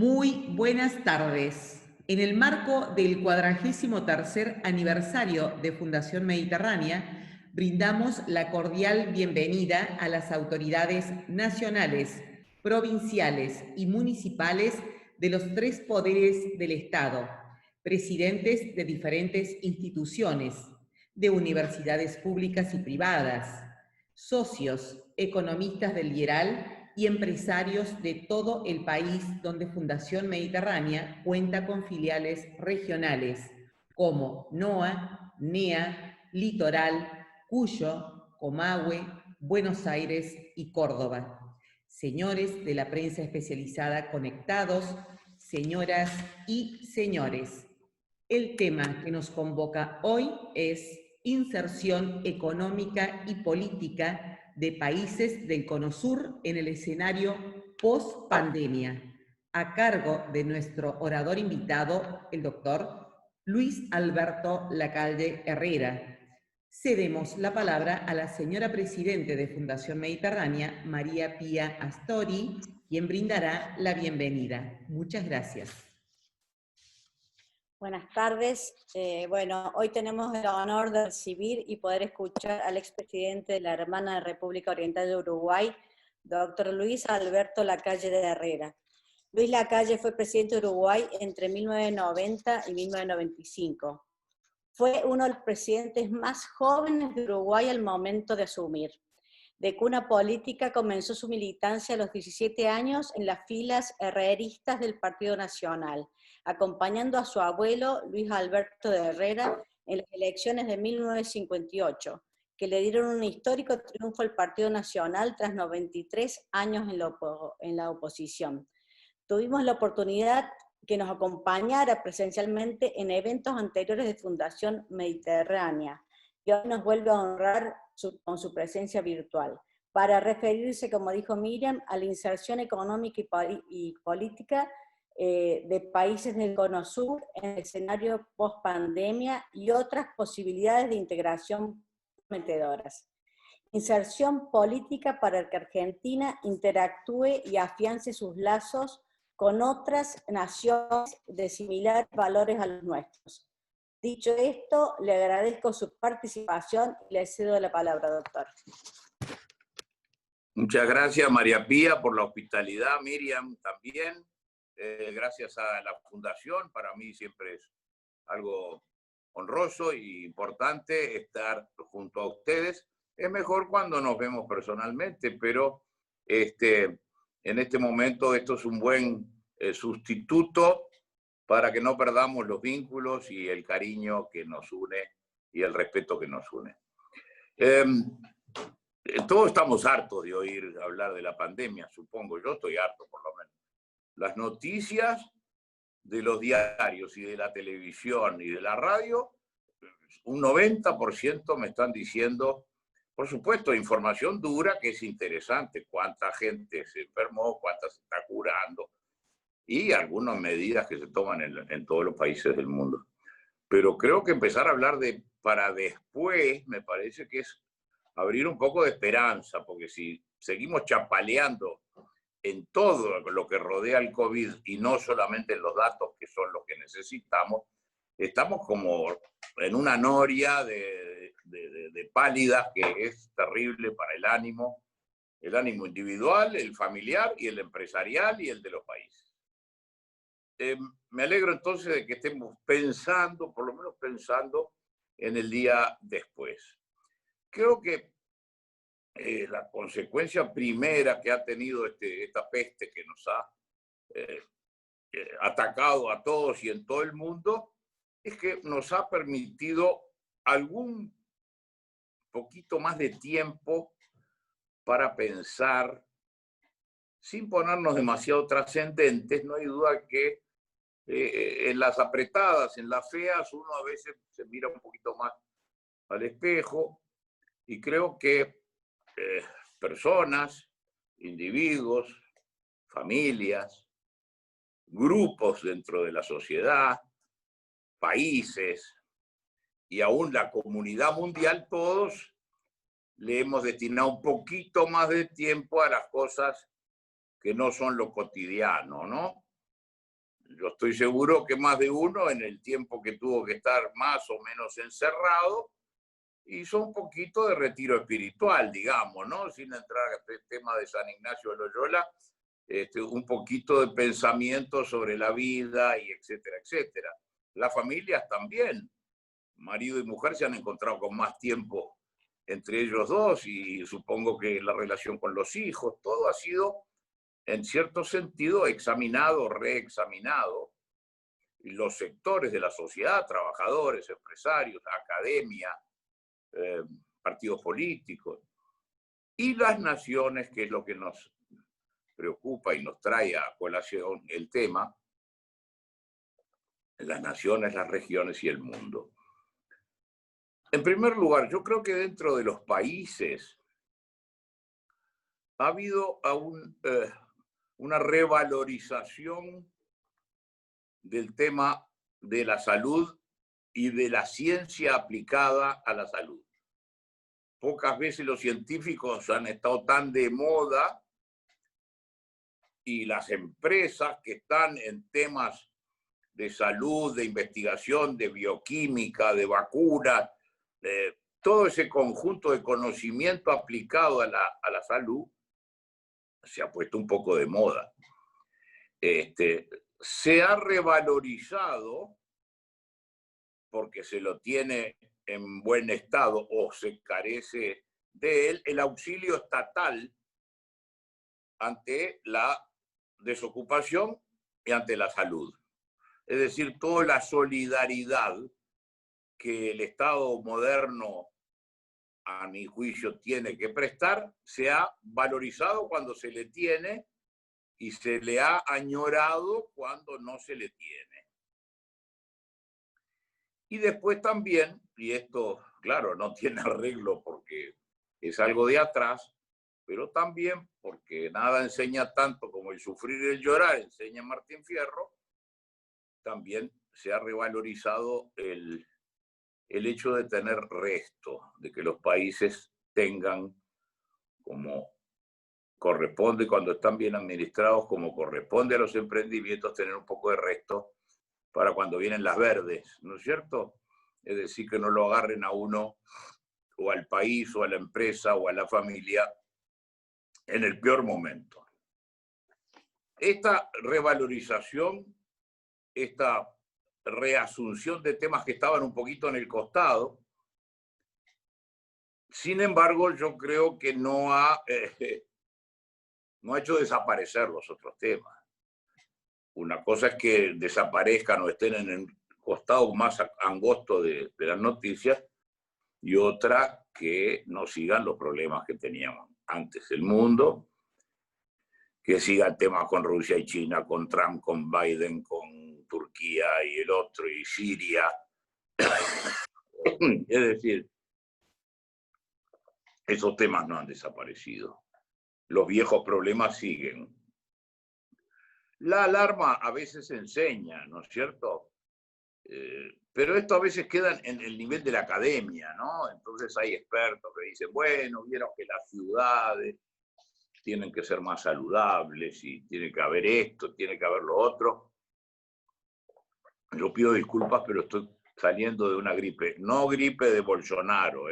Muy buenas tardes. En el marco del 43º aniversario de Fundación Mediterránea, brindamos la cordial bienvenida a las autoridades nacionales, provinciales y municipales de los tres poderes del Estado, presidentes de diferentes instituciones, de universidades públicas y privadas, socios, economistas del IERAL y empresarios de todo el país donde Fundación Mediterránea cuenta con filiales regionales como NOA, NEA, Litoral, Cuyo, Comahue, Buenos Aires y Córdoba. Señores de la prensa especializada conectados, señoras y señores, el tema que nos convoca hoy es inserción económica y política de países del Cono Sur en el escenario post-pandemia, a cargo de nuestro orador invitado, el doctor Luis Alberto Lacalle Herrera. Cedemos la palabra a la señora presidente de Fundación Mediterránea, María Pía Astori, quien brindará la bienvenida. Muchas gracias. Buenas tardes. Hoy tenemos el honor de recibir y poder escuchar al expresidente de la hermana República Oriental de Uruguay, doctor Luis Alberto Lacalle de Herrera. Luis Lacalle fue presidente de Uruguay entre 1990 y 1995. Fue uno de los presidentes más jóvenes de Uruguay al momento de asumir. De cuna política comenzó su militancia a los 17 años en las filas herreristas del Partido Nacional, acompañando a su abuelo Luis Alberto de Herrera en las elecciones de 1958, que le dieron un histórico triunfo al Partido Nacional tras 93 años en la oposición. Tuvimos la oportunidad que nos acompañara presencialmente en eventos anteriores de Fundación Mediterránea, y hoy nos vuelve a honrar con su presencia virtual, para referirse, como dijo Miriam, a la inserción económica y política de países del Cono Sur en el escenario post-pandemia y otras posibilidades de integración prometedoras. Inserción política para que Argentina interactúe y afiance sus lazos con otras naciones de similares valores a los nuestros. Dicho esto, le agradezco su participación y le cedo la palabra, doctor. Muchas gracias, María Pía, por la hospitalidad, Miriam también. Gracias a la Fundación, para mí siempre es algo honroso y importante estar junto a ustedes. Es mejor cuando nos vemos personalmente, pero en este momento esto es un buen sustituto para que no perdamos los vínculos y el cariño que nos une y el respeto que nos une. Todos estamos hartos de oír hablar de la pandemia, supongo. Yo estoy harto, por lo menos. Las noticias de los diarios y de la televisión y de la radio, un 90% me están diciendo, por supuesto, información dura que es interesante, cuánta gente se enfermó, cuánta se está curando, y algunas medidas que se toman en todos los países del mundo. Pero creo que empezar a hablar de para después, me parece que es abrir un poco de esperanza, porque si seguimos chapaleando en todo lo que rodea al COVID y no solamente en los datos que son los que necesitamos, estamos como en una noria de pálidas que es terrible para el ánimo individual, el familiar y el empresarial y el de los países. Me alegro entonces de que estemos pensando, por lo menos pensando, en el día después. Creo que la consecuencia primera que ha tenido esta peste que nos ha atacado a todos y en todo el mundo es que nos ha permitido algún poquito más de tiempo para pensar sin ponernos demasiado trascendentes. No hay duda que en las apretadas, en las feas, uno a veces se mira un poquito más al espejo, y creo que personas, individuos, familias, grupos dentro de la sociedad, países y aún la comunidad mundial, todos le hemos destinado un poquito más de tiempo a las cosas que no son lo cotidiano, ¿no? Yo estoy seguro que más de uno, en el tiempo que tuvo que estar más o menos encerrado, hizo un poquito de retiro espiritual, digamos, ¿no? Sin entrar a este tema de San Ignacio de Loyola, un poquito de pensamiento sobre la vida y etcétera, etcétera. Las familias también. Marido y mujer se han encontrado con más tiempo entre ellos dos y supongo que la relación con los hijos, todo ha sido, en cierto sentido, examinado, reexaminado. Y los sectores de la sociedad, trabajadores, empresarios, academia, partidos políticos y las naciones, que es lo que nos preocupa y nos trae a colación el tema, las naciones, las regiones y el mundo. En primer lugar, yo creo que dentro de los países ha habido una revalorización del tema de la salud y de la ciencia aplicada a la salud. Pocas veces los científicos han estado tan de moda y las empresas que están en temas de salud, de investigación, de bioquímica, de vacunas, todo ese conjunto de conocimiento aplicado a la salud se ha puesto un poco de moda. Se ha revalorizado porque se lo tiene en buen estado o se carece de él, el auxilio estatal ante la desocupación y ante la salud. Es decir, toda la solidaridad que el Estado moderno, a mi juicio, tiene que prestar, se ha valorizado cuando se le tiene y se le ha añorado cuando no se le tiene. Y después también, y esto, claro, no tiene arreglo porque es algo de atrás, pero también porque nada enseña tanto como el sufrir y el llorar, enseña Martín Fierro, también se ha revalorizado el hecho de tener resto, de que los países tengan, como corresponde cuando están bien administrados, como corresponde a los emprendimientos, tener un poco de resto para cuando vienen las verdes, ¿no es cierto? Es decir, que no lo agarren a uno o al país o a la empresa o a la familia en el peor momento. Esta revalorización, esta reasunción de temas que estaban un poquito en el costado, sin embargo, yo creo que no ha hecho desaparecer los otros temas. Una cosa es que desaparezcan o estén en el costado más angosto de las noticias y otra que no sigan los problemas que teníamos antes. El mundo, que siga el tema con Rusia y China, con Trump, con Biden, con Turquía y el otro, y Siria. Es decir, esos temas no han desaparecido. Los viejos problemas siguen. La alarma a veces enseña, ¿no es cierto? Pero esto a veces queda en el nivel de la academia, ¿no? Entonces hay expertos que dicen, bueno, vieron que las ciudades tienen que ser más saludables y tiene que haber esto, tiene que haber lo otro. Yo pido disculpas, pero estoy saliendo de una gripe. No gripe de Bolsonaro,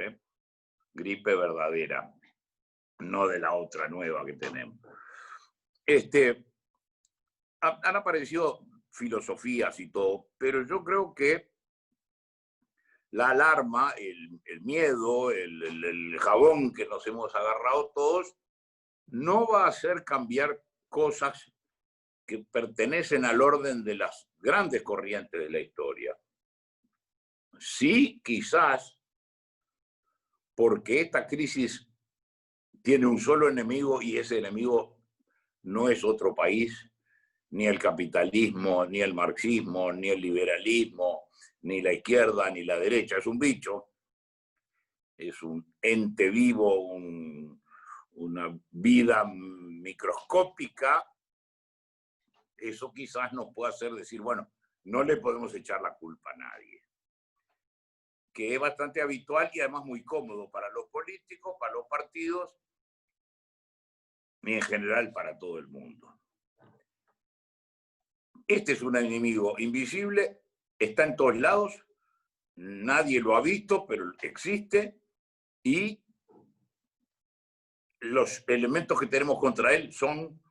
gripe verdadera, no de la otra nueva que tenemos. Han aparecido filosofías y todo, pero yo creo que la alarma, el miedo, el jabón que nos hemos agarrado todos, no va a hacer cambiar cosas que pertenecen al orden de las grandes corrientes de la historia. Sí, quizás, porque esta crisis tiene un solo enemigo y ese enemigo no es otro país, ni el capitalismo, ni el marxismo, ni el liberalismo, ni la izquierda, ni la derecha. Es un bicho, es un ente vivo, una vida microscópica. Eso quizás nos pueda hacer decir, bueno, no le podemos echar la culpa a nadie. Que es bastante habitual y además muy cómodo para los políticos, para los partidos y en general para todo el mundo. Este es un enemigo invisible, está en todos lados, nadie lo ha visto, pero existe, y los elementos que tenemos contra él son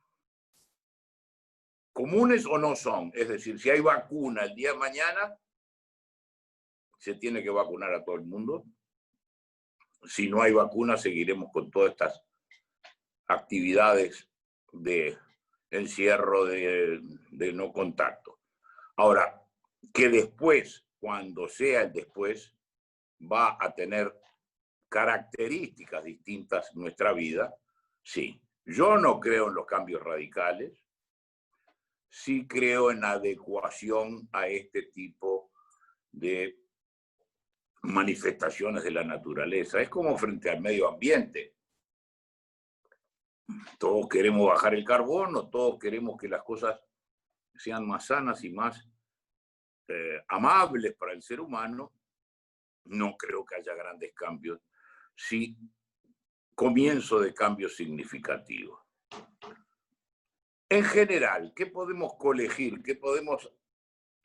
comunes o no son. Es decir, si hay vacuna el día de mañana, se tiene que vacunar a todo el mundo. Si no hay vacuna, seguiremos con todas estas actividades de encierro, de no contacto. Ahora, que después, cuando sea el después, va a tener características distintas en nuestra vida, sí. Yo no creo en los cambios radicales, sí creo en adecuación a este tipo de manifestaciones de la naturaleza. Es como frente al medio ambiente. Todos queremos bajar el carbono, todos queremos que las cosas sean más sanas y más amables para el ser humano. No creo que haya grandes cambios, sí comienzo de cambios significativos. En general, ¿qué podemos colegir? ¿Qué podemos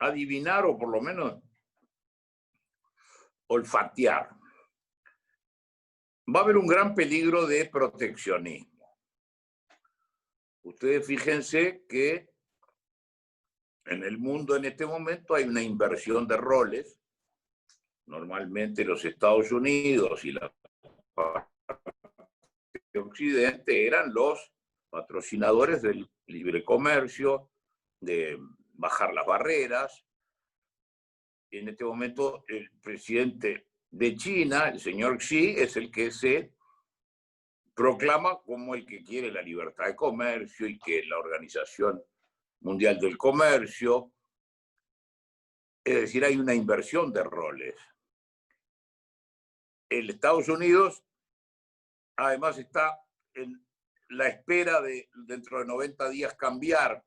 adivinar o por lo menos olfatear? Va a haber un gran peligro de proteccionismo. Ustedes fíjense que en el mundo en este momento hay una inversión de roles. Normalmente los Estados Unidos y la Occidente eran los patrocinadores del libre comercio, de bajar las barreras. En este momento el presidente de China, el señor Xi, es el que se proclama como el que quiere la libertad de comercio y que la Organización Mundial del Comercio, es decir, hay una inversión de roles. El Estados Unidos además está en la espera de dentro de 90 días cambiar.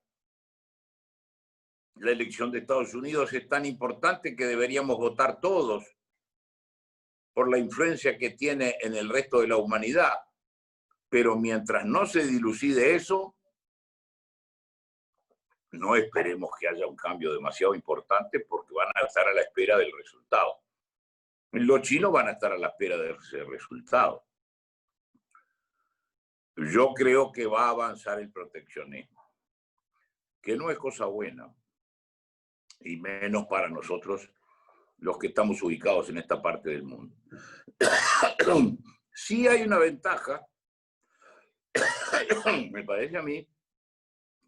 La elección de Estados Unidos es tan importante que deberíamos votar todos por la influencia que tiene en el resto de la humanidad. Pero mientras no se dilucide eso, no esperemos que haya un cambio demasiado importante porque van a estar a la espera del resultado. Los chinos van a estar a la espera de ese resultado. Yo creo que va a avanzar el proteccionismo, que no es cosa buena, y menos para nosotros los que estamos ubicados en esta parte del mundo. Sí hay una ventaja, me parece a mí,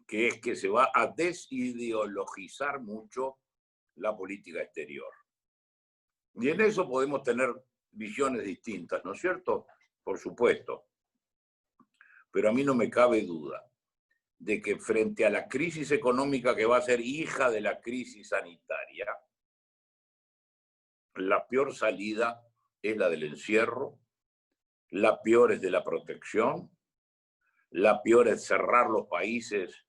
que es que se va a desideologizar mucho la política exterior. Y en eso podemos tener visiones distintas, ¿no es cierto? Por supuesto. Pero a mí no me cabe duda de que frente a la crisis económica que va a ser hija de la crisis sanitaria, la peor salida es la del encierro, la peor es de la protección, la peor es cerrar los países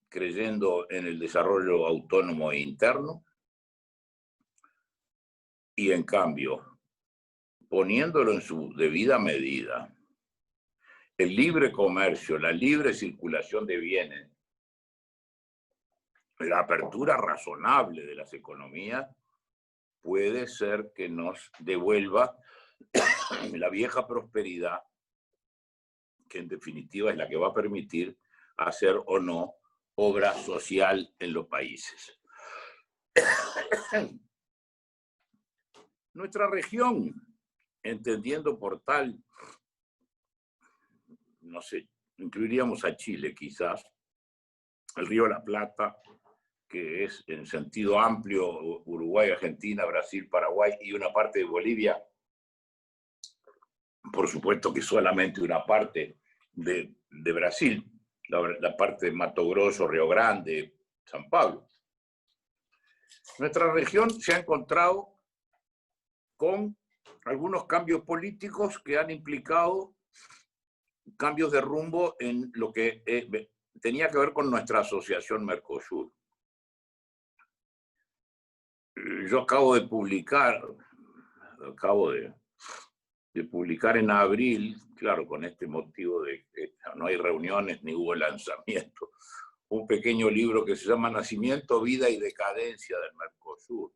creyendo en el desarrollo autónomo e interno, y en cambio, poniéndolo en su debida medida, el libre comercio, la libre circulación de bienes, la apertura razonable de las economías, puede ser que nos devuelva la vieja prosperidad, que en definitiva es la que va a permitir hacer o no obra social en los países. Nuestra región, entendiendo por tal, no sé, incluiríamos a Chile quizás, el río de la Plata, que es en sentido amplio Uruguay, Argentina, Brasil, Paraguay y una parte de Bolivia. Por supuesto que solamente una parte de Brasil, la parte de Mato Grosso, Río Grande, San Pablo. Nuestra región se ha encontrado con algunos cambios políticos que han implicado cambios de rumbo en lo que tenía que ver con nuestra asociación Mercosur. Yo acabo de publicar en abril, claro, con este motivo de que no hay reuniones ni hubo lanzamiento, un pequeño libro que se llama Nacimiento, Vida y Decadencia del Mercosur,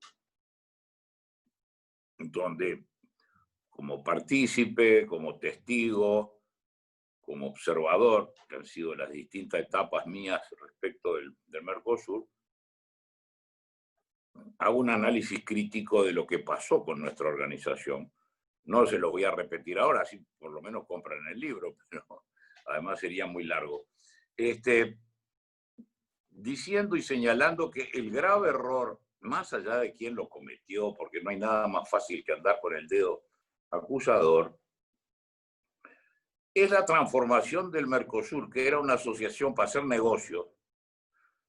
donde como partícipe, como testigo, como observador, que han sido las distintas etapas mías respecto del Mercosur, hago un análisis crítico de lo que pasó con nuestra organización. No se lo voy a repetir ahora, así por lo menos compran el libro, pero además sería muy largo. Diciendo y señalando que el grave error, más allá de quién lo cometió, porque no hay nada más fácil que andar con el dedo acusador, es la transformación del Mercosur, que era una asociación para hacer negocios,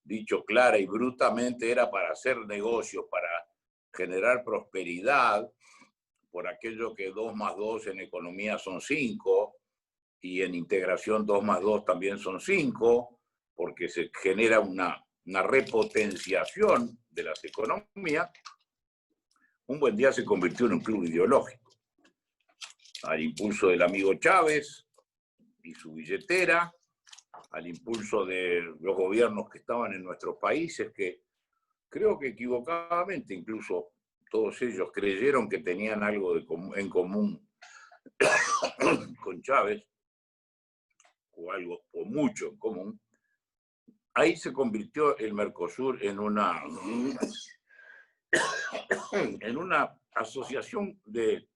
dicho clara y brutamente, era para hacer negocios, para generar prosperidad, por aquello que 2 más 2 en economía son 5, y en integración 2 más 2 también son 5, porque se genera una repotenciación de las economías. Un buen día se convirtió en un club ideológico, al impulso del amigo Chávez y su billetera, al impulso de los gobiernos que estaban en nuestros países, que creo que equivocadamente incluso todos ellos creyeron que tenían algo en común con Chávez, o algo, o mucho en común. Ahí se convirtió el Mercosur en una asociación de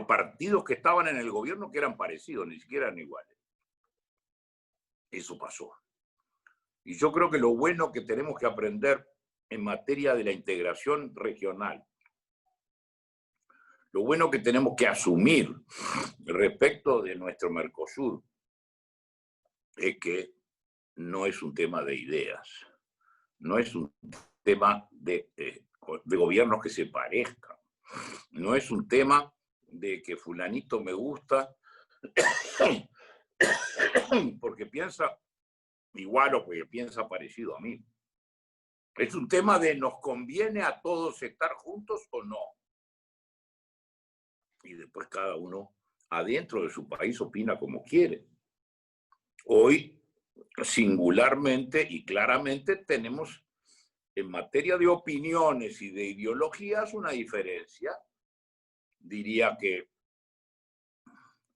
partidos que estaban en el gobierno que eran parecidos, ni siquiera eran iguales. Eso pasó. Y yo creo que lo bueno que tenemos que aprender en materia de la integración regional, lo bueno que tenemos que asumir respecto de nuestro Mercosur, es que no es un tema de ideas, no es un tema de gobiernos que se parezcan, no es un tema de que fulanito me gusta porque piensa igual o porque piensa parecido a mí. Es un tema de nos conviene a todos estar juntos o no. Y después cada uno adentro de su país opina como quiere. Hoy, singularmente y claramente, tenemos en materia de opiniones y de ideologías una diferencia. Diría que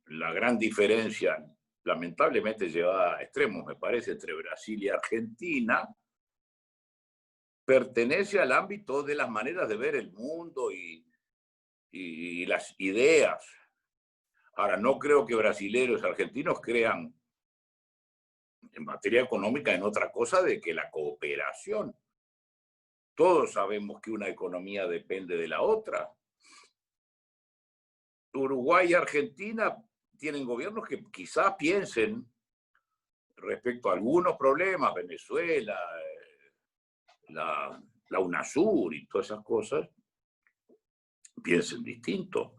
la gran diferencia, lamentablemente llevada a extremos, me parece, entre Brasil y Argentina, pertenece al ámbito de las maneras de ver el mundo y las ideas. Ahora, no creo que brasileños y argentinos crean en materia económica en otra cosa de que la cooperación. Todos sabemos que una economía depende de la otra. Uruguay y Argentina tienen gobiernos que quizá piensen respecto a algunos problemas, Venezuela, la UNASUR y todas esas cosas, piensen distinto.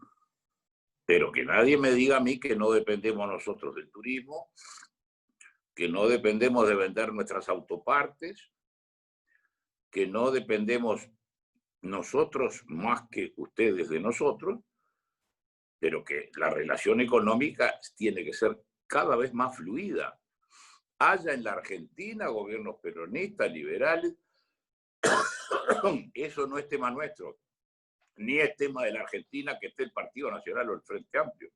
Pero que nadie me diga a mí que no dependemos nosotros del turismo, que no dependemos de vender nuestras autopartes, que no dependemos nosotros más que ustedes de nosotros, pero que la relación económica tiene que ser cada vez más fluida. Haya en la Argentina gobiernos peronistas, liberales, eso no es tema nuestro, ni es tema de la Argentina que esté el Partido Nacional o el Frente Amplio.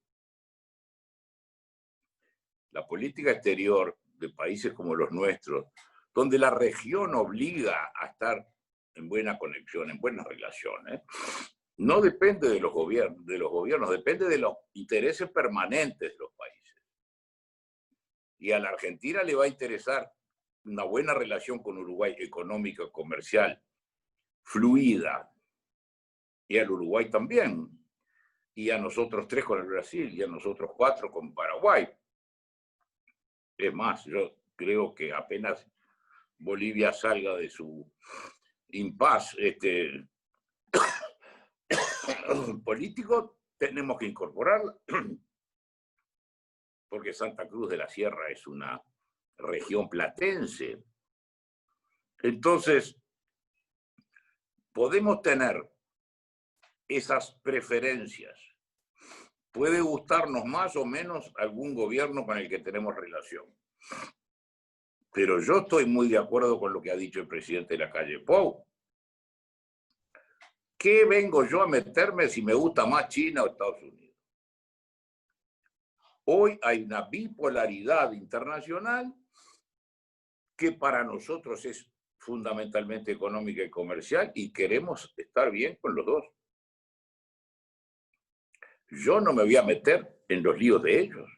La política exterior de países como los nuestros, donde la región obliga a estar en buena conexión, en buenas relaciones, no depende de los gobiernos, depende de los intereses permanentes de los países. Y a la Argentina le va a interesar una buena relación con Uruguay, económica, comercial, fluida, y al Uruguay también, y a nosotros 3 con el Brasil, y a nosotros 4 con Paraguay. Es más, yo creo que apenas Bolivia salga de su impasse político, tenemos que incorporarla, porque Santa Cruz de la Sierra es una región platense. Entonces, podemos tener esas preferencias. Puede gustarnos más o menos algún gobierno con el que tenemos relación. Pero yo estoy muy de acuerdo con lo que ha dicho el presidente Lacalle Pou. ¿Qué vengo yo a meterme si me gusta más China o Estados Unidos? Hoy hay una bipolaridad internacional que para nosotros es fundamentalmente económica y comercial y queremos estar bien con los dos. Yo no me voy a meter en los líos de ellos.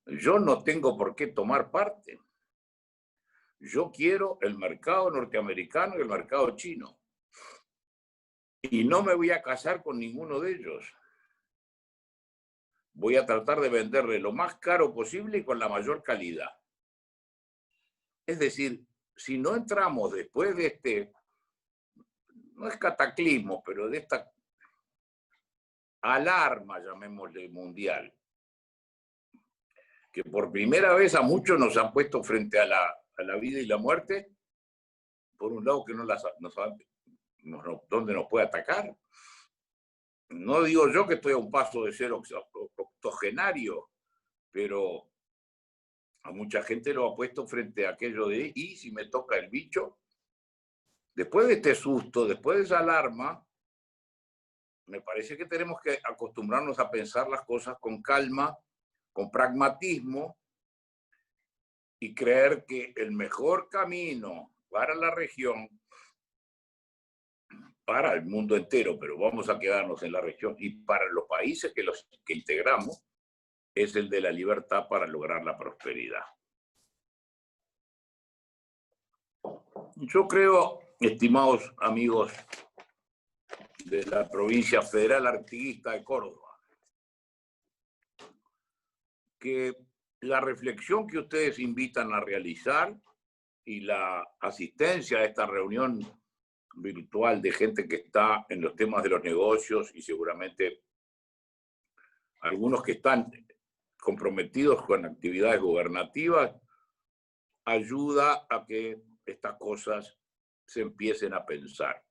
Yo no tengo por qué tomar parte. Yo quiero el mercado norteamericano y el mercado chino. Y no me voy a casar con ninguno de ellos. Voy a tratar de venderle lo más caro posible y con la mayor calidad. Es decir, si no entramos después de este, no es cataclismo, pero de esta alarma, llamémosle mundial, que por primera vez a muchos nos han puesto frente a la vida y la muerte, por un lado que no saben dónde nos puede atacar. No digo yo que estoy a un paso de ser octogenario, pero a mucha gente lo ha puesto frente a aquello de, y si me toca el bicho, después de este susto, después de esa alarma, me parece que tenemos que acostumbrarnos a pensar las cosas con calma, con pragmatismo, y creer que el mejor camino para la región, para el mundo entero, pero vamos a quedarnos en la región, y para los países que integramos, es el de la libertad para lograr la prosperidad. Yo creo, estimados amigos de la provincia federal artiguista de Córdoba, que la reflexión que ustedes invitan a realizar y la asistencia a esta reunión virtual de gente que está en los temas de los negocios y seguramente algunos que están comprometidos con actividades gubernativas, ayuda a que estas cosas se empiecen a pensar,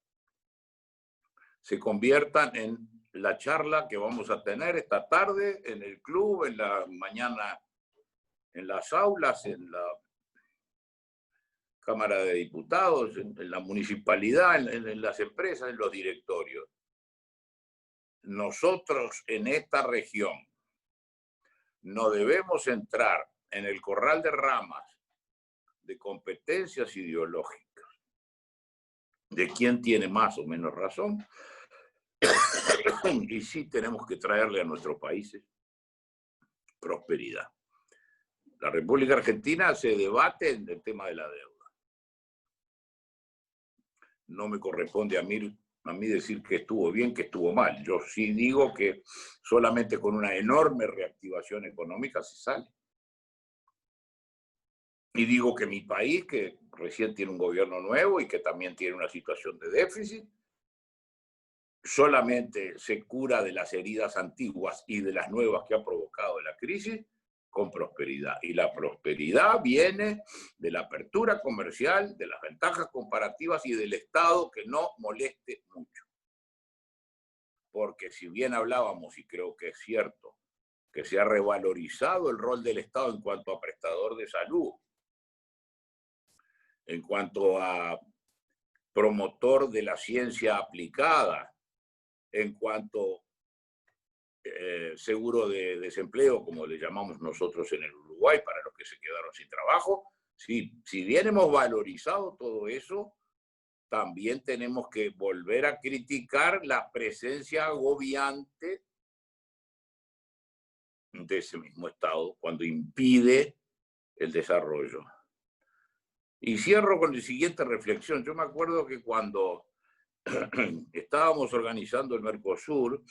se conviertan en la charla que vamos a tener esta tarde en el club, en la mañana en las aulas, en la Cámara de Diputados, en la municipalidad, en las empresas, en los directorios. Nosotros en esta región no debemos entrar en el corral de ramas de competencias ideológicas, de quién tiene más o menos razón, y sí tenemos que traerle a nuestros países prosperidad. La República Argentina se debate en el tema de la deuda. No me corresponde a mí decir que estuvo bien, que estuvo mal. Yo sí digo que solamente con una enorme reactivación económica se sale. Y digo que mi país, que recién tiene un gobierno nuevo y que también tiene una situación de déficit, solamente se cura de las heridas antiguas y de las nuevas que ha provocado la crisis con prosperidad. Y la prosperidad viene de la apertura comercial, de las ventajas comparativas y del Estado que no moleste mucho. Porque si bien hablábamos, y creo que es cierto, que se ha revalorizado el rol del Estado en cuanto a prestador de salud, en cuanto a promotor de la ciencia aplicada, en cuanto seguro de desempleo, como le llamamos nosotros en el Uruguay, para los que se quedaron sin trabajo. Si bien hemos valorizado todo eso, también tenemos que volver a criticar la presencia agobiante de ese mismo Estado cuando impide el desarrollo. Y cierro con la siguiente reflexión. Yo me acuerdo que cuando estábamos organizando el Mercosur,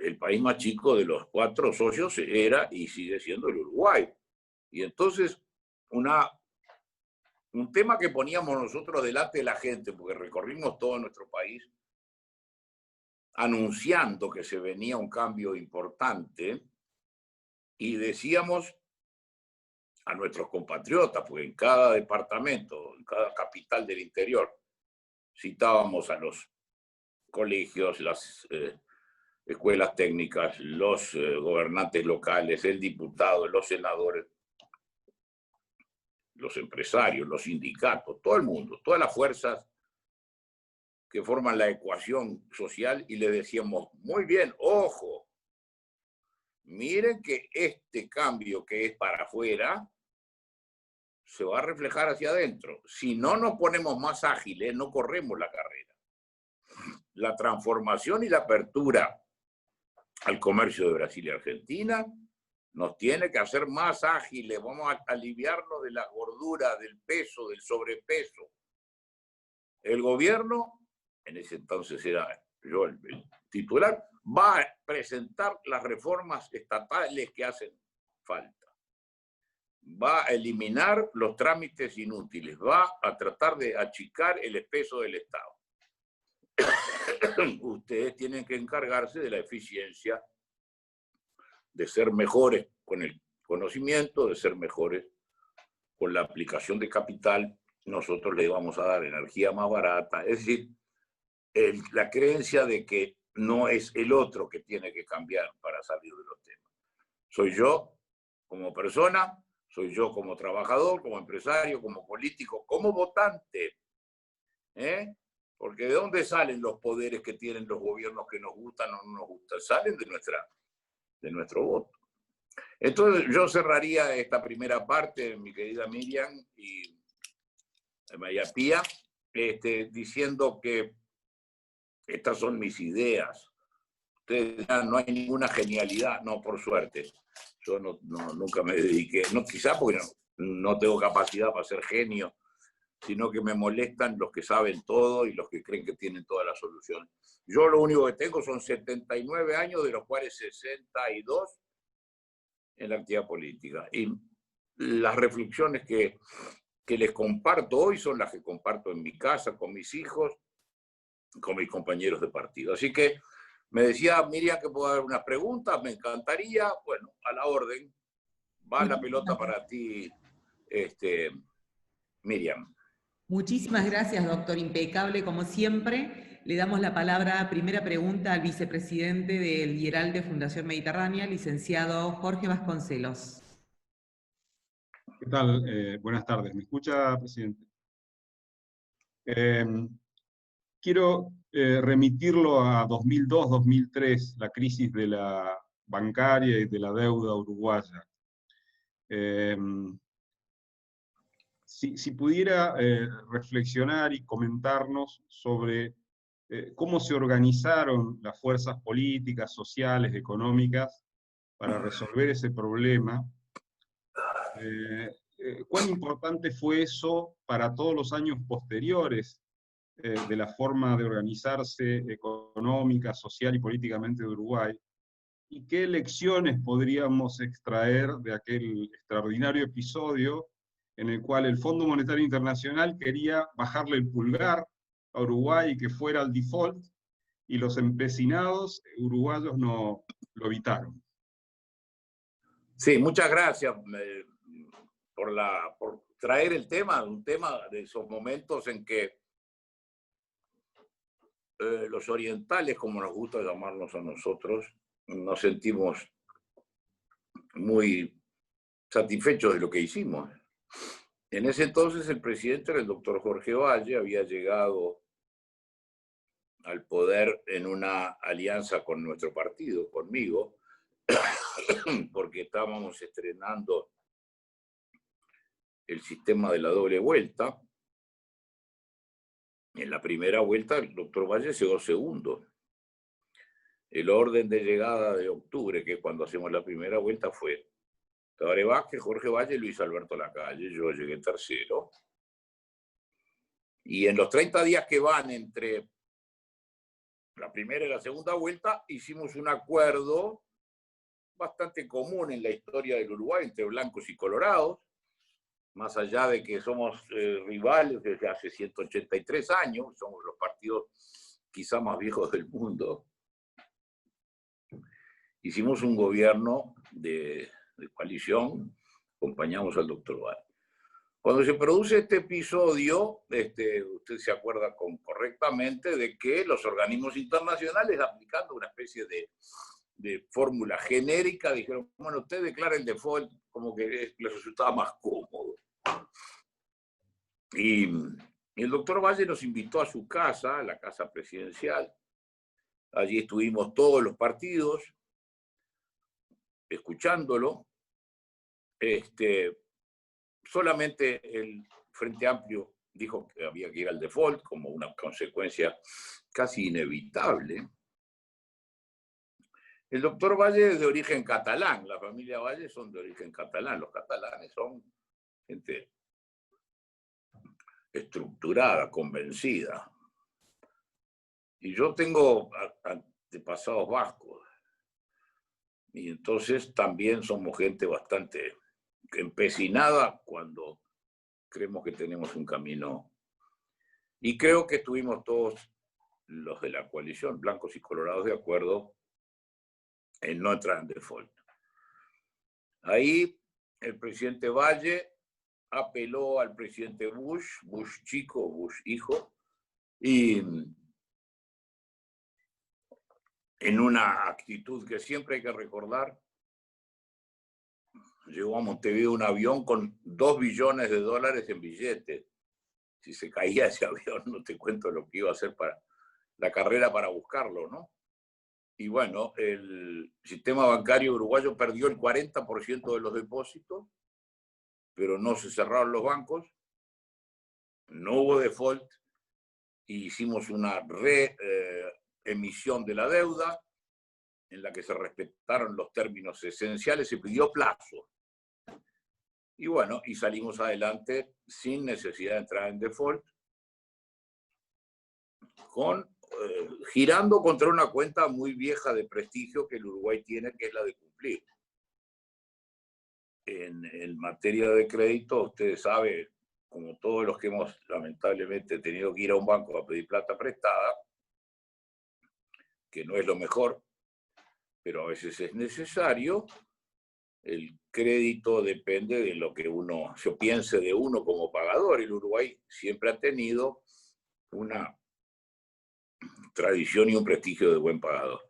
el país más chico de los 4 socios era y sigue siendo el Uruguay. Y entonces, un tema que poníamos nosotros delante de la gente, porque recorrimos todo nuestro país, anunciando que se venía un cambio importante, y decíamos a nuestros compatriotas, porque en cada departamento, en cada capital del interior, citábamos a los colegios, las escuelas técnicas, los gobernantes locales, el diputado, los senadores, los empresarios, los sindicatos, todo el mundo, todas las fuerzas que forman la ecuación social, y le decíamos, muy bien, ojo, miren que este cambio que es para afuera se va a reflejar hacia adentro. Si no nos ponemos más ágiles, no corremos la carrera. La transformación y la apertura al comercio de Brasil y Argentina nos tiene que hacer más ágiles. Vamos a aliviarnos de la gordura, del peso, del sobrepeso. El gobierno, en ese entonces era yo el titular, va a presentar las reformas estatales que hacen falta. Va a eliminar los trámites inútiles, va a tratar de achicar el peso del Estado. Ustedes tienen que encargarse de la eficiencia, de ser mejores con el conocimiento, de ser mejores con la aplicación de capital. Nosotros le vamos a dar energía más barata. Es decir, la creencia de que no es el otro que tiene que cambiar para salir de los temas. Soy yo como persona, soy yo como trabajador, como empresario, como político, como votante. Porque ¿de dónde salen los poderes que tienen los gobiernos que nos gustan o no nos gustan? Salen de nuestro voto. Entonces yo cerraría esta primera parte, mi querida Miriam y María Pía, diciendo que estas son mis ideas. Ustedes dirán, no hay ninguna genialidad. No, por suerte. Yo nunca me dediqué, no, quizá porque no tengo capacidad para ser genio, sino que me molestan los que saben todo y los que creen que tienen todas las soluciones. Yo lo único que tengo son 79 años, de los cuales 62 en la actividad política. Y las reflexiones que les comparto hoy son las que comparto en mi casa, con mis hijos, con mis compañeros de partido. Así que me decía Miriam que puedo dar unas preguntas, me encantaría. Bueno, a la orden. Va la pelota para ti, Miriam. Muchísimas gracias, doctor. Impecable, como siempre. Le damos la palabra, primera pregunta, al vicepresidente del IERAL de Fundación Mediterránea, licenciado Jorge Vasconcelos. ¿Qué tal? Buenas tardes. ¿Me escucha, presidente? Quiero remitirlo a 2002-2003, la crisis de la bancaria y de la deuda uruguaya. Si pudiera reflexionar y comentarnos sobre cómo se organizaron las fuerzas políticas, sociales, económicas para resolver ese problema. ¿Cuán importante fue eso para todos los años posteriores de la forma de organizarse económica, social y políticamente de Uruguay? ¿Y qué lecciones podríamos extraer de aquel extraordinario episodio en el cual el Fondo Monetario Internacional quería bajarle el pulgar a Uruguay y que fuera el default, y los empecinados uruguayos no lo evitaron? Sí, muchas gracias por traer el tema, un tema de esos momentos en que los orientales, como nos gusta llamarnos a nosotros, nos sentimos muy satisfechos de lo que hicimos. En ese entonces el presidente era el doctor Jorge Valle, había llegado al poder en una alianza con nuestro partido, conmigo, porque estábamos estrenando el sistema de la doble vuelta. En la primera vuelta el doctor Valle llegó segundo. El orden de llegada de octubre, que es cuando hacemos la primera vuelta, fue Tabaré Vázquez, Jorge Valle, Luis Alberto Lacalle. Yo llegué tercero. Y en los 30 días que van entre la primera y la segunda vuelta, hicimos un acuerdo bastante común en la historia del Uruguay entre blancos y colorados, más allá de que somos rivales desde hace 183 años, somos los partidos quizá más viejos del mundo. Hicimos un gobierno de coalición, acompañamos al doctor Valle. Cuando se produce este episodio, usted se acuerda correctamente de que los organismos internacionales, aplicando una especie de fórmula genérica, dijeron, bueno, usted declara el default como que les resultaba más cómodo. Y el doctor Valle nos invitó a su casa, a la casa presidencial. Allí estuvimos todos los partidos escuchándolo. Solamente el Frente Amplio dijo que había que ir al default como una consecuencia casi inevitable. El doctor Valle es de origen catalán, la familia Valle son de origen catalán, los catalanes son gente estructurada, convencida. Y yo tengo antepasados vascos, y entonces también somos gente bastante empecinada cuando creemos que tenemos un camino. Y creo que estuvimos todos los de la coalición, blancos y colorados, de acuerdo en no entrar en default. Ahí el presidente Valle apeló al presidente Bush, Bush chico, Bush hijo, y en una actitud que siempre hay que recordar, llegó a Montevideo un avión con $2 billones en billetes. Si se caía ese avión, no te cuento lo que iba a hacer para la carrera para buscarlo, ¿no? Y bueno, el sistema bancario uruguayo perdió el 40% de los depósitos, pero no se cerraron los bancos, no hubo default, y hicimos una reemisión de la deuda en la que se respetaron los términos esenciales, se pidió plazo. Y bueno, y salimos adelante sin necesidad de entrar en default, girando contra una cuenta muy vieja de prestigio que el Uruguay tiene, que es la de cumplir. En materia de crédito, ustedes saben, como todos los que hemos lamentablemente tenido que ir a un banco a pedir plata prestada, que no es lo mejor, pero a veces es necesario. El crédito depende de lo que uno se piense de uno como pagador. El Uruguay siempre ha tenido una tradición y un prestigio de buen pagador.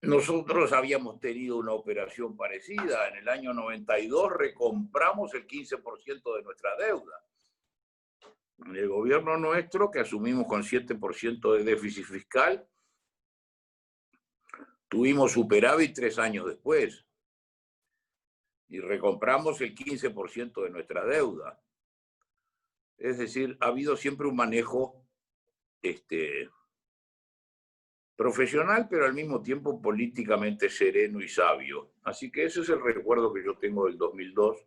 Nosotros habíamos tenido una operación parecida. En el año 92 recompramos el 15% de nuestra deuda. En el gobierno nuestro, que asumimos con 7% de déficit fiscal, tuvimos superávit 3 años después y recompramos el 15% de nuestra deuda. Es decir, ha habido siempre un manejo profesional, pero al mismo tiempo políticamente sereno y sabio. Así que ese es el recuerdo que yo tengo del 2002.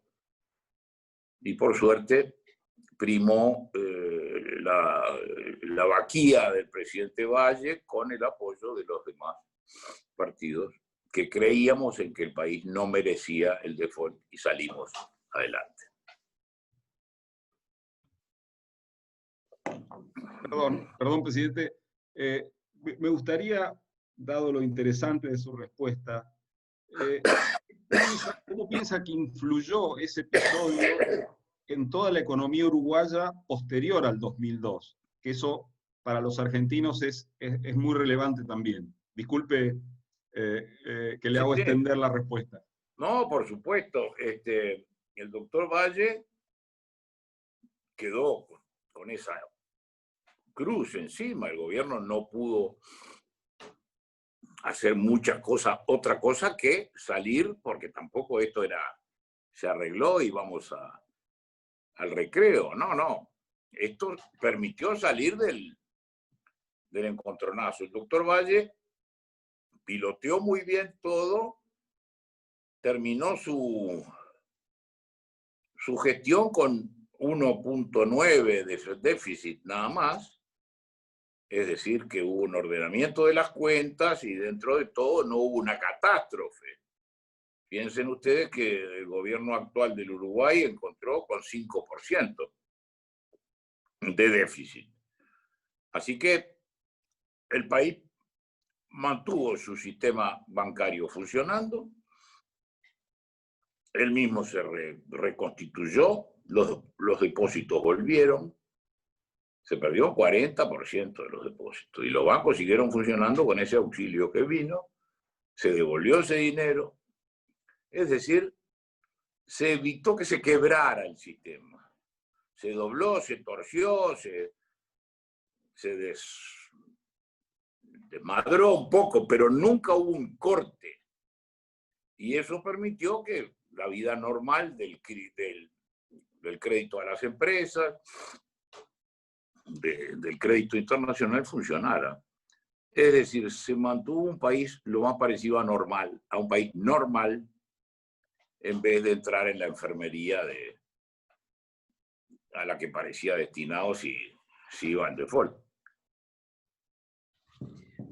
Y por suerte primó la vaquía del presidente Valle con el apoyo de los demás partidos que creíamos en que el país no merecía el default y salimos adelante. Perdón, presidente. Me gustaría, dado lo interesante de su respuesta, ¿cómo piensa que influyó ese episodio en toda la economía uruguaya posterior al 2002? Que eso para los argentinos es muy relevante también. Disculpe que le hago extender la respuesta. No, por supuesto. El doctor Valle quedó con esa cruz encima. El gobierno no pudo hacer muchas cosas, otra cosa que salir, porque tampoco esto se arregló y vamos al recreo. No. Esto permitió salir del encontronazo. El doctor Valle piloteó muy bien todo, terminó su gestión con 1.9 de déficit nada más. Es decir, que hubo un ordenamiento de las cuentas y dentro de todo no hubo una catástrofe. Piensen ustedes que el gobierno actual del Uruguay encontró con 5% de déficit. Así que el país mantuvo su sistema bancario funcionando, él mismo se reconstituyó, los depósitos volvieron, se perdió 40% de los depósitos y los bancos siguieron funcionando con ese auxilio que vino, se devolvió ese dinero. Es decir, se evitó que se quebrara el sistema. Se dobló, se torció, se desmadró un poco, pero nunca hubo un corte. Y eso permitió que la vida normal del crédito a las empresas, del crédito internacional funcionara. Es decir, se mantuvo un país lo más parecido a normal, a un país normal, en vez de entrar en la enfermería a la que parecía destinado si iba en default.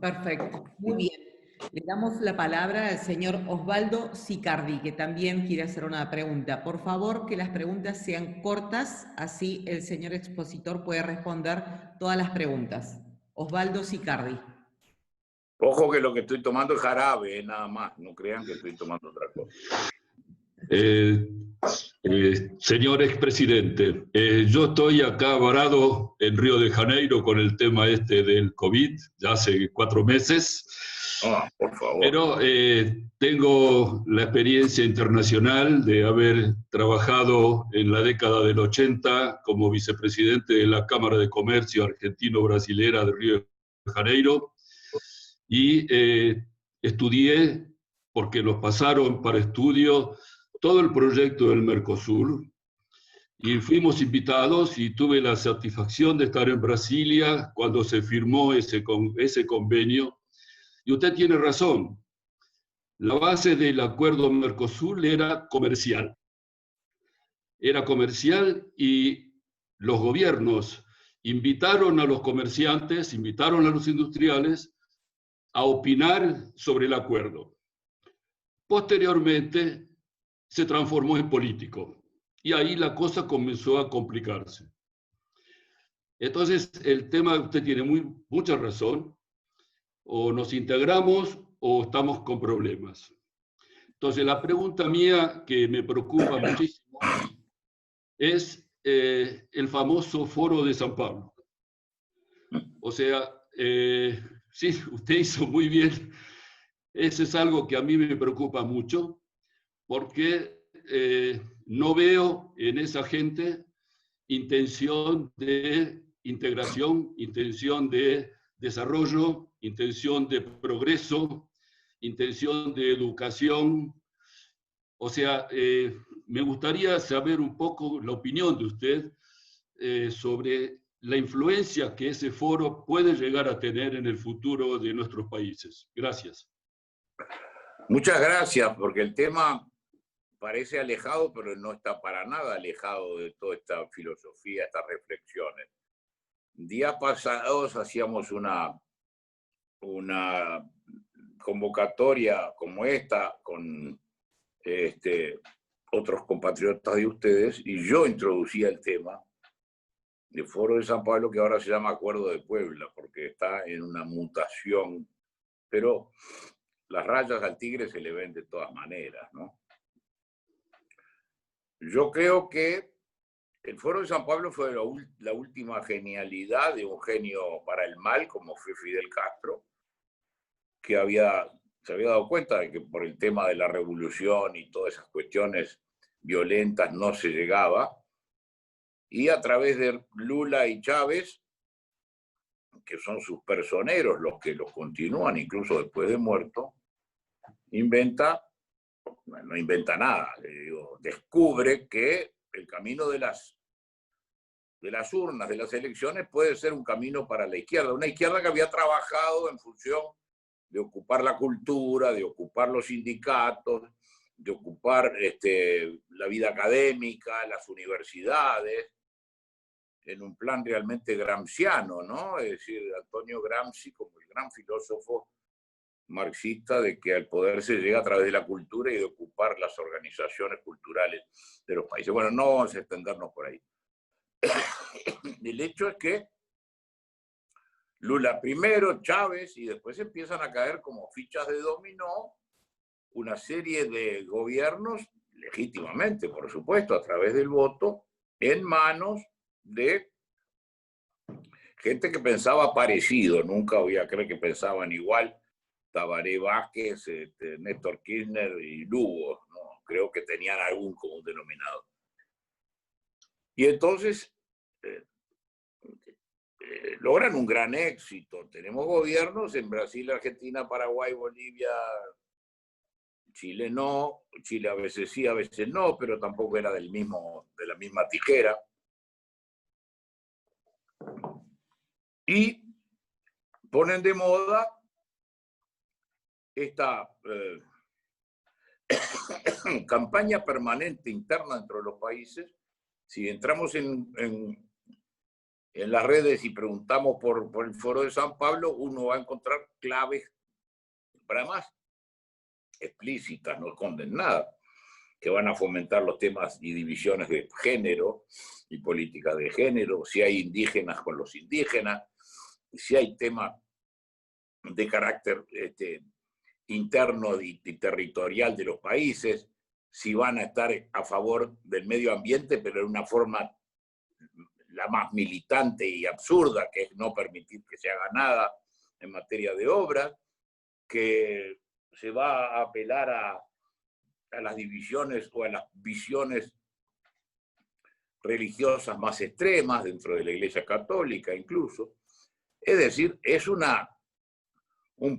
Perfecto, muy bien. Le damos la palabra al señor Osvaldo Sicardi, que también quiere hacer una pregunta. Por favor, que las preguntas sean cortas, así el señor expositor puede responder todas las preguntas. Osvaldo Sicardi. Ojo que lo que estoy tomando es jarabe, nada más. No crean que estoy tomando otra cosa. Señor expresidente, yo estoy acá varado en Río de Janeiro con el tema del COVID, ya hace 4 meses. Por favor. Pero tengo la experiencia internacional de haber trabajado en la década del 80 como vicepresidente de la Cámara de Comercio Argentino-Brasilera de Río de Janeiro y estudié, porque nos pasaron para estudio, todo el proyecto del Mercosur y fuimos invitados y tuve la satisfacción de estar en Brasilia cuando se firmó ese convenio. Y usted tiene razón, la base del acuerdo Mercosur era comercial. Era comercial y los gobiernos invitaron a los comerciantes, invitaron a los industriales a opinar sobre el acuerdo. Posteriormente se transformó en político y ahí la cosa comenzó a complicarse. Entonces el tema, usted tiene mucha razón, o nos integramos o estamos con problemas. Entonces, la pregunta mía que me preocupa muchísimo es el famoso Foro de San Pablo. O sea, sí, usted hizo muy bien. Eso es algo que a mí me preocupa mucho, porque no veo en esa gente intención de integración, intención de desarrollo, intención de progreso, intención de educación. O sea, me gustaría saber un poco la opinión de usted sobre la influencia que ese foro puede llegar a tener en el futuro de nuestros países. Gracias. Muchas gracias, porque el tema parece alejado, pero no está para nada alejado de toda esta filosofía, estas reflexiones. Días pasados hacíamos una convocatoria como esta con otros compatriotas de ustedes y yo introducía el tema del Foro de San Pablo, que ahora se llama Acuerdo de Puebla, porque está en una mutación, pero las rayas al tigre se le ven de todas maneras, ¿no? Yo creo que el Foro de San Pablo fue la última genialidad de un genio para el mal, como fue Fidel Castro, que se había dado cuenta de que por el tema de la revolución y todas esas cuestiones violentas no se llegaba, y a través de Lula y Chávez, que son sus personeros los que los continúan incluso después de muerto, no inventa nada, descubre que el camino de las urnas, de las elecciones, puede ser un camino para la izquierda, una izquierda que había trabajado en función de ocupar la cultura, de ocupar los sindicatos, de ocupar la vida académica, las universidades, en un plan realmente gramsciano, ¿no? Es decir, Antonio Gramsci como el gran filósofo marxista de que al poder se llega a través de la cultura y de ocupar las organizaciones culturales de los países. Bueno, no vamos a extendernos por ahí. El hecho es que Lula primero, Chávez, y después empiezan a caer como fichas de dominó una serie de gobiernos, legítimamente, por supuesto, a través del voto, en manos de gente que pensaba parecido, nunca voy a creer que pensaban igual, Tabaré Vázquez, Néstor Kirchner y Lugo, ¿no? Creo que tenían algún común denominador. Y entonces logran un gran éxito. Tenemos gobiernos en Brasil, Argentina, Paraguay, Bolivia, Chile no, Chile a veces sí, a veces no, pero tampoco era de la misma tijera. Y ponen de moda esta campaña permanente interna entre los países. Si entramos en las redes y preguntamos por el Foro de San Pablo, uno va a encontrar claves, para más explícitas, no esconden nada, que van a fomentar los temas y divisiones de género y políticas de género, si hay indígenas con los indígenas, si hay temas de carácter interno y territorial de los países, si van a estar a favor del medio ambiente, pero en una forma la más militante y absurda, que es no permitir que se haga nada en materia de obras, que se va a apelar a las divisiones o a las visiones religiosas más extremas dentro de la Iglesia Católica incluso. Es decir, es un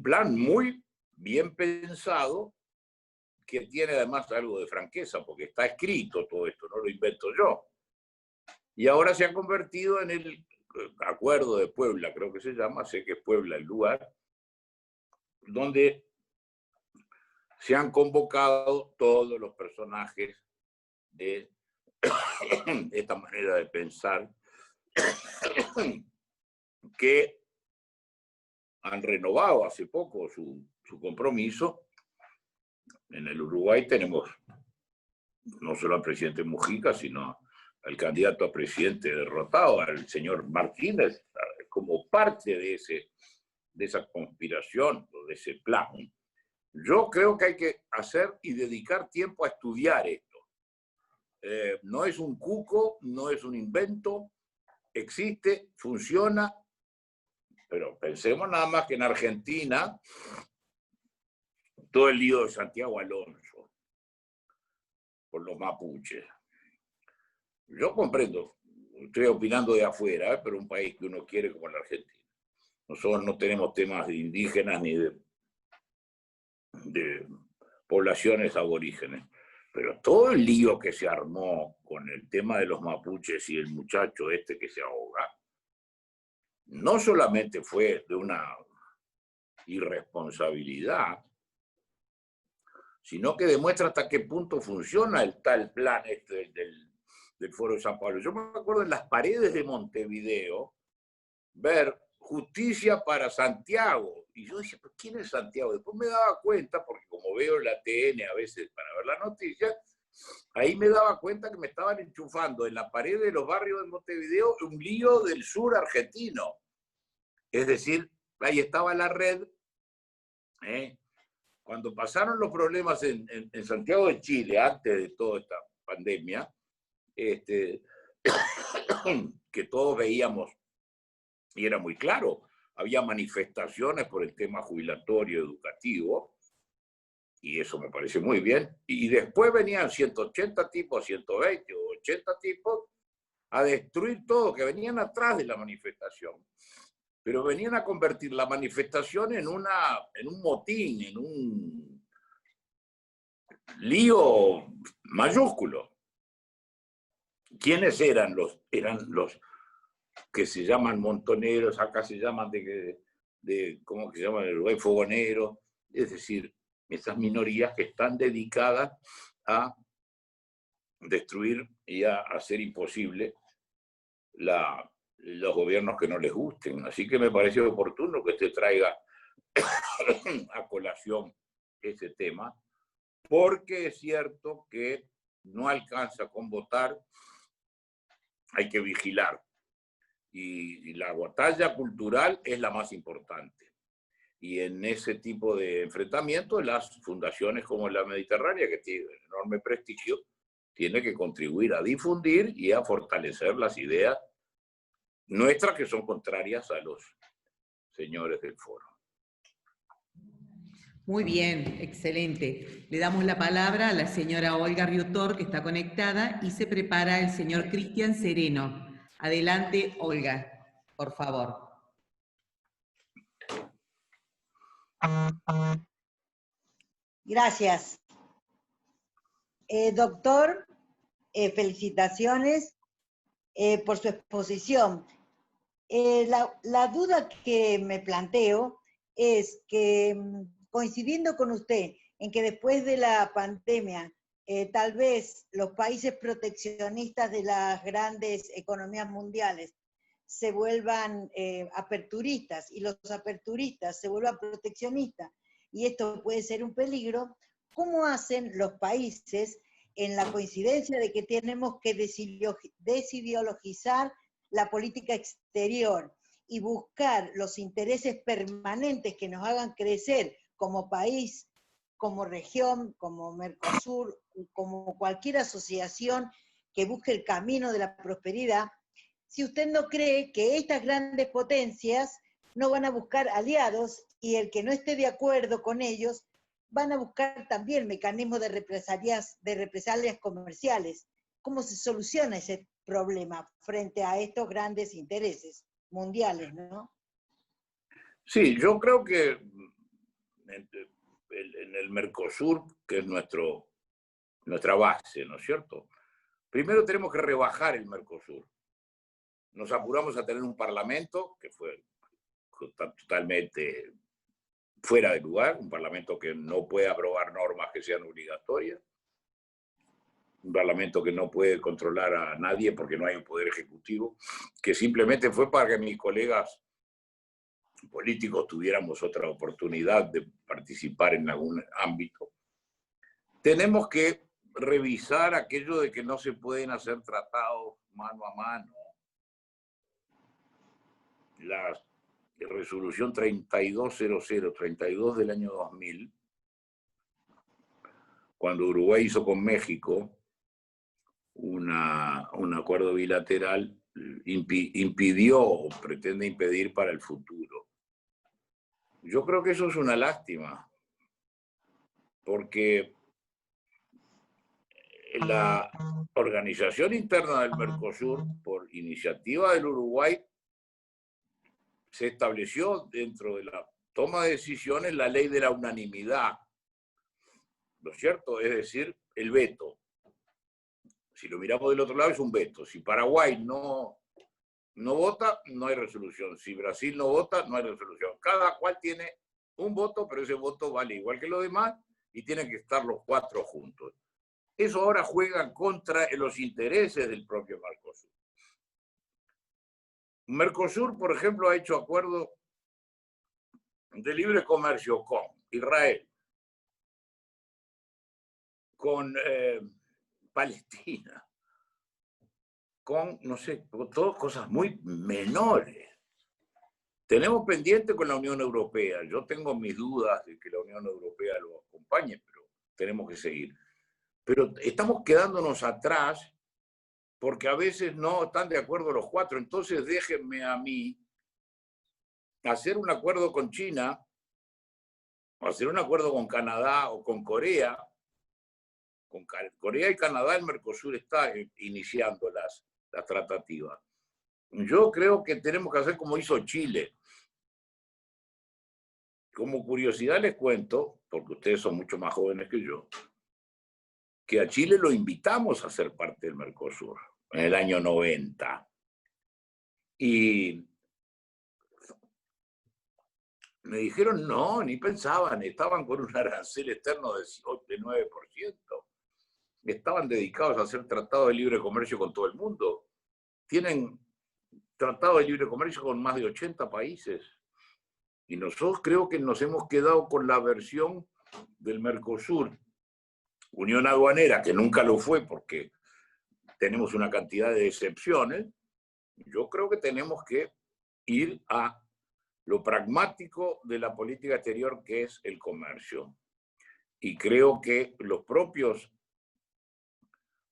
plan muy bien pensado, que tiene además algo de franqueza, porque está escrito todo esto, no lo invento yo. Y ahora se ha convertido en el Acuerdo de Puebla, creo que se llama, sé que es Puebla el lugar, donde se han convocado todos los personajes de esta manera de pensar que han renovado hace poco su compromiso. En el Uruguay tenemos no solo al presidente Mujica, sino al candidato a presidente derrotado, al señor Martínez, como parte de esa conspiración, o de ese plan. Yo creo que hay que hacer y dedicar tiempo a estudiar esto. No es un cuco, no es un invento, existe, funciona, pero pensemos nada más que en Argentina, todo el lío de Santiago Alonso por los mapuches. Yo comprendo, estoy opinando de afuera, pero un país que uno quiere como la Argentina. Nosotros no tenemos temas de indígenas ni de poblaciones aborígenes, pero todo el lío que se armó con el tema de los mapuches y el muchacho que se ahoga, no solamente fue de una irresponsabilidad, sino que demuestra hasta qué punto funciona el tal plan del Foro de San Pablo. Yo me acuerdo en las paredes de Montevideo ver justicia para Santiago. Y yo dije, ¿pero quién es Santiago? Después me daba cuenta, porque como veo la TN a veces para ver la noticia, ahí me daba cuenta que me estaban enchufando en la pared de los barrios de Montevideo un lío del sur argentino. Es decir, ahí estaba la red. Cuando pasaron los problemas en Santiago de Chile, antes de toda esta pandemia, que todos veíamos, y era muy claro, había manifestaciones por el tema jubilatorio educativo, y eso me parece muy bien, y después venían 180 tipos, 120 o 80 tipos a destruir todo, que venían atrás de la manifestación, pero venían a convertir la manifestación en un motín, en un lío mayúsculo. ¿Quiénes eran los que se llaman montoneros? Acá se llaman ¿cómo que se llaman? El Uruguay fogonero. Es decir, esas minorías que están dedicadas a destruir y a hacer imposible los gobiernos que no les gusten. Así que me parece oportuno que usted traiga a colación ese tema, porque es cierto que no alcanza con votar, hay que vigilar. Y la batalla cultural es la más importante. Y en ese tipo de enfrentamientos, las fundaciones como la Mediterránea, que tiene enorme prestigio, tiene que contribuir a difundir y a fortalecer las ideas nuestras que son contrarias a los señores del foro. Muy bien, excelente. Le damos la palabra a la señora Olga Riutor, que está conectada, y se prepara el señor Cristian Sereno. Adelante, Olga, por favor. Gracias. Doctor, felicitaciones por su exposición. La duda que me planteo es que, coincidiendo con usted, en que después de la pandemia, tal vez los países proteccionistas de las grandes economías mundiales se vuelvan aperturistas y los aperturistas se vuelvan proteccionistas, y esto puede ser un peligro, ¿cómo hacen los países en la coincidencia de que tenemos que desideologizar la política exterior y buscar los intereses permanentes que nos hagan crecer como país, como región, como Mercosur, como cualquier asociación que busque el camino de la prosperidad, si usted no cree que estas grandes potencias no van a buscar aliados y el que no esté de acuerdo con ellos van a buscar también mecanismos de represalias comerciales? ¿Cómo se soluciona ese problema frente a estos grandes intereses mundiales, no? Sí, yo creo que en el Mercosur, que es nuestra base, ¿no es cierto? Primero tenemos que rebajar el Mercosur. Nos apuramos a tener un parlamento que fue totalmente fuera de lugar, un parlamento que no puede aprobar normas que sean obligatorias, un parlamento que no puede controlar a nadie porque no hay un poder ejecutivo, que simplemente fue para que mis colegas políticos tuviéramos otra oportunidad de participar en algún ámbito. Tenemos que revisar aquello de que no se pueden hacer tratados mano a mano. La resolución 3200, 32 del año 2000, cuando Uruguay hizo con México un acuerdo bilateral, impidió o pretende impedir para el futuro. Yo creo que eso es una lástima, porque la organización interna del Mercosur, por iniciativa del Uruguay, se estableció dentro de la toma de decisiones la ley de la unanimidad, ¿no es cierto? Es decir, el veto. Si lo miramos del otro lado, es un veto. Si Paraguay no vota, no hay resolución. Si Brasil no vota, no hay resolución. Cada cual tiene un voto, pero ese voto vale igual que los demás y tienen que estar los cuatro juntos. Eso ahora juega contra los intereses del propio Mercosur. Mercosur, por ejemplo, ha hecho acuerdos de libre comercio con Israel, con Palestina, con, no sé, con todas cosas muy menores. Tenemos pendiente con la Unión Europea. Yo tengo mis dudas de que la Unión Europea lo acompañe, pero tenemos que seguir. Pero estamos quedándonos atrás porque a veces no están de acuerdo los cuatro. Entonces déjenme a mí hacer un acuerdo con China, o hacer un acuerdo con Canadá o con Corea. Con Corea y Canadá el Mercosur está iniciando las tratativas. Yo creo que tenemos que hacer como hizo Chile. Como curiosidad les cuento, porque ustedes son mucho más jóvenes que yo, que a Chile lo invitamos a ser parte del Mercosur en el año 90. Y me dijeron no, ni pensaban, estaban con un arancel externo de 9%. Estaban dedicados a hacer tratados de libre comercio con todo el mundo. Tienen tratado de libre comercio con más de 80 países. Y nosotros creo que nos hemos quedado con la versión del Mercosur, Unión Aduanera, que nunca lo fue porque tenemos una cantidad de excepciones. Yo creo que tenemos que ir a lo pragmático de la política exterior, que es el comercio. Y creo que los propios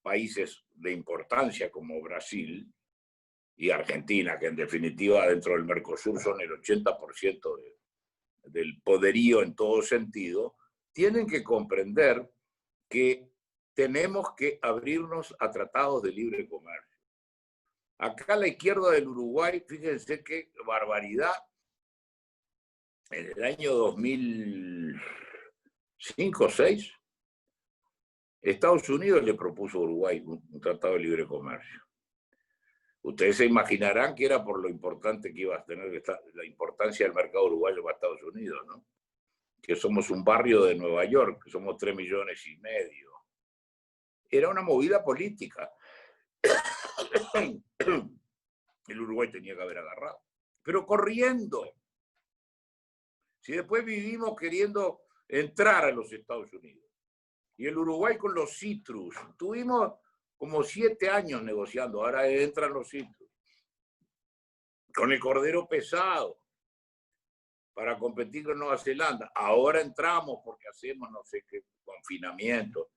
países de importancia como Brasil y Argentina, que en definitiva dentro del Mercosur son el 80% del poderío en todo sentido, tienen que comprender que tenemos que abrirnos a tratados de libre comercio. Acá a la izquierda del Uruguay, fíjense qué barbaridad, en el año 2005 o 2006, Estados Unidos le propuso a Uruguay un tratado de libre comercio. Ustedes se imaginarán que era por lo importante que iba a tener la importancia del mercado uruguayo para Estados Unidos, ¿no? Que somos un barrio de Nueva York, que somos 3,5 millones. Era una movida política. El Uruguay tenía que haber agarrado, pero corriendo. Si después vivimos queriendo entrar a los Estados Unidos, y el Uruguay con los citrus, tuvimos como 7 años negociando, ahora entran los citrus, con el cordero pesado, para competir con Nueva Zelanda, ahora entramos porque hacemos no sé qué confinamiento,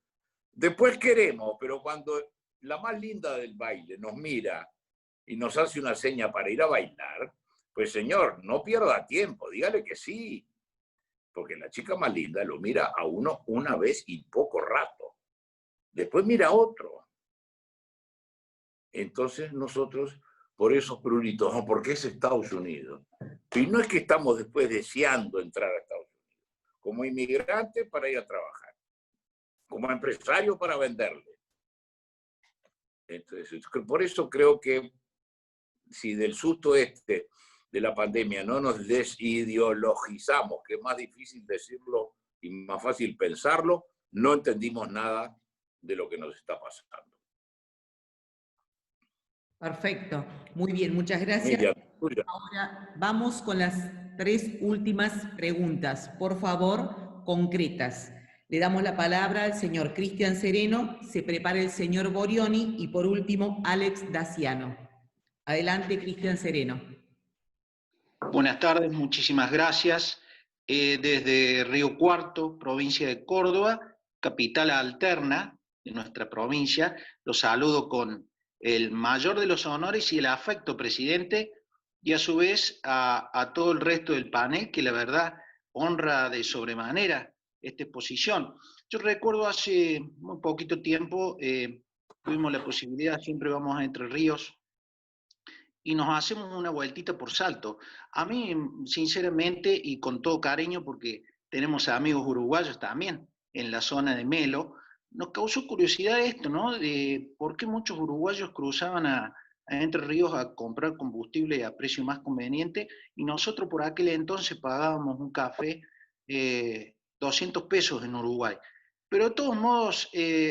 después queremos, pero cuando la más linda del baile nos mira y nos hace una seña para ir a bailar, pues señor, no pierda tiempo, dígale que sí, porque la chica más linda lo mira a uno una vez y poco rato, después mira a otro. Entonces nosotros, por esos pruritos, no, porque es Estados Unidos. Y no es que estamos después deseando entrar a Estados Unidos, como inmigrante para ir a trabajar, como empresario para venderle. Entonces, por eso creo que si del susto de la pandemia no nos desideologizamos, que es más difícil decirlo y más fácil pensarlo, no entendimos nada de lo que nos está pasando. Perfecto, muy bien, muchas gracias. Miriam, tuya. Ahora vamos con las 3 últimas preguntas, por favor, concretas. Le damos la palabra al señor Cristian Sereno, se prepara el señor Borioni y por último Alex Daciano. Adelante, Cristian Sereno. Buenas tardes, muchísimas gracias. Desde Río Cuarto, provincia de Córdoba, capital alterna de nuestra provincia, los saludo con el mayor de los honores y el afecto, presidente, y a su vez a todo el resto del panel, que la verdad honra de sobremanera esta exposición. Yo recuerdo hace muy poquito tiempo, tuvimos la posibilidad, siempre vamos a Entre Ríos, y nos hacemos una vueltita por Salto. A mí, sinceramente, y con todo cariño, porque tenemos amigos uruguayos también en la zona de Melo, nos causó curiosidad esto, ¿no? De por qué muchos uruguayos cruzaban a Entre Ríos a comprar combustible a precio más conveniente, y nosotros por aquel entonces pagábamos un café 200 pesos en Uruguay. Pero de todos modos,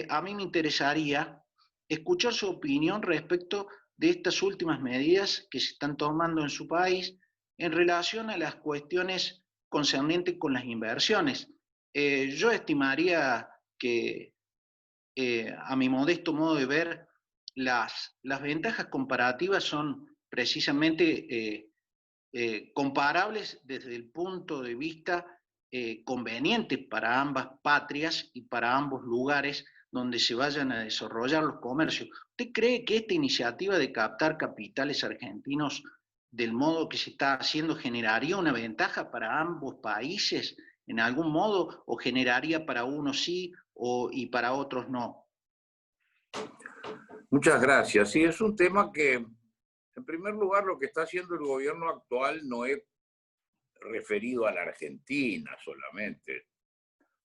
a mí me interesaría escuchar su opinión respecto de estas últimas medidas que se están tomando en su país en relación a las cuestiones concernientes con las inversiones. Yo estimaría que, a mi modesto modo de ver, las ventajas comparativas son precisamente comparables desde el punto de vista conveniente para ambas patrias y para ambos lugares donde se vayan a desarrollar los comercios. ¿Usted cree que esta iniciativa de captar capitales argentinos del modo que se está haciendo generaría una ventaja para ambos países en algún modo, o generaría para unos sí y para otros no? Muchas gracias. Sí, es un tema que, en primer lugar, lo que está haciendo el gobierno actual no es referido a la Argentina solamente.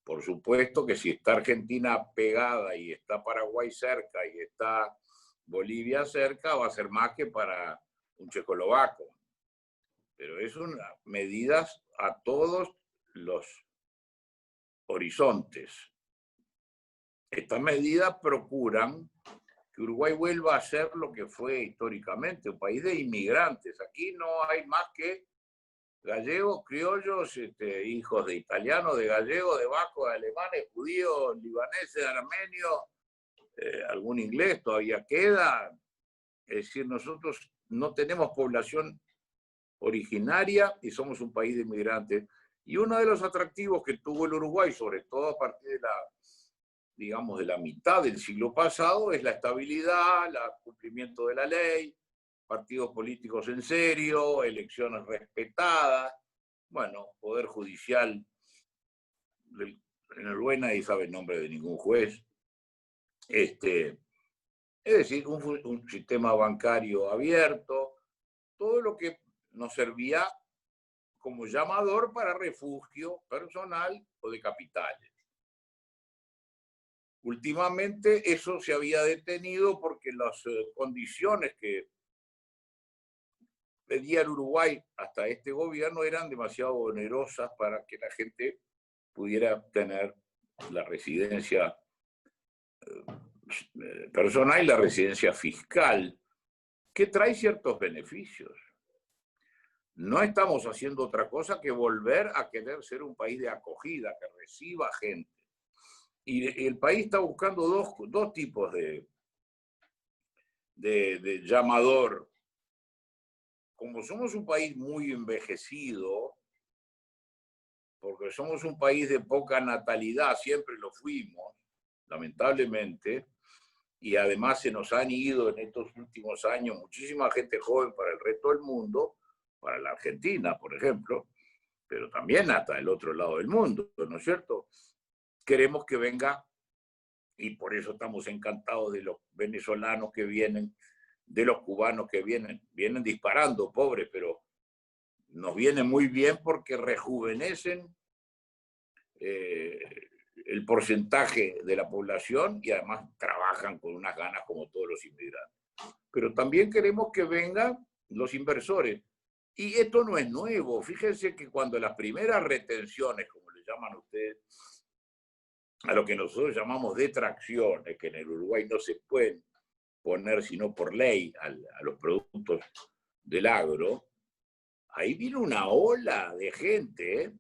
Por supuesto que si está Argentina pegada y está Paraguay cerca y está Bolivia cerca, va a ser más que para un checoslovaco. Pero es una medidas a todos los horizontes. Estas medidas procuran que Uruguay vuelva a ser lo que fue históricamente, un país de inmigrantes. Aquí no hay más que gallegos, criollos, hijos de italianos, de gallegos, de vascos, de alemanes, judíos, libaneses, armenios, algún inglés todavía queda. Es decir, nosotros no tenemos población originaria y somos un país de inmigrantes. Y uno de los atractivos que tuvo el Uruguay, sobre todo a partir de digamos, de la mitad del siglo pasado, es la estabilidad, el cumplimiento de la ley, partidos políticos en serio, elecciones respetadas. bueno, Poder Judicial, en el Uruguay nadie sabe el nombre de ningún juez. Es decir, un sistema bancario abierto, todo lo que nos servía como llamador para refugio personal o de capitales. Últimamente eso se había detenido porque las condiciones que pedía el Uruguay hasta este gobierno eran demasiado onerosas para que la gente pudiera tener la residencia personal y la residencia fiscal, que trae ciertos beneficios. No estamos haciendo otra cosa que volver a querer ser un país de acogida, que reciba gente. Y el país está buscando dos tipos de llamador. Como somos un país muy envejecido, porque somos un país de poca natalidad, siempre lo fuimos, lamentablemente, y además se nos han ido en estos últimos años muchísima gente joven para el resto del mundo, para la Argentina, por ejemplo, pero también hasta el otro lado del mundo, ¿no es cierto? Queremos que venga, y por eso estamos encantados de los venezolanos que vienen, de los cubanos que vienen disparando, pobres, pero nos viene muy bien porque rejuvenecen el porcentaje de la población y además trabajan con unas ganas como todos los inmigrantes. Pero también queremos que vengan los inversores. Y esto no es nuevo. Fíjense que cuando las primeras retenciones, como le llaman ustedes, a lo que nosotros llamamos detracciones, que en el Uruguay no se pueden poner sino por ley a los productos del agro, ahí vino una ola de gente,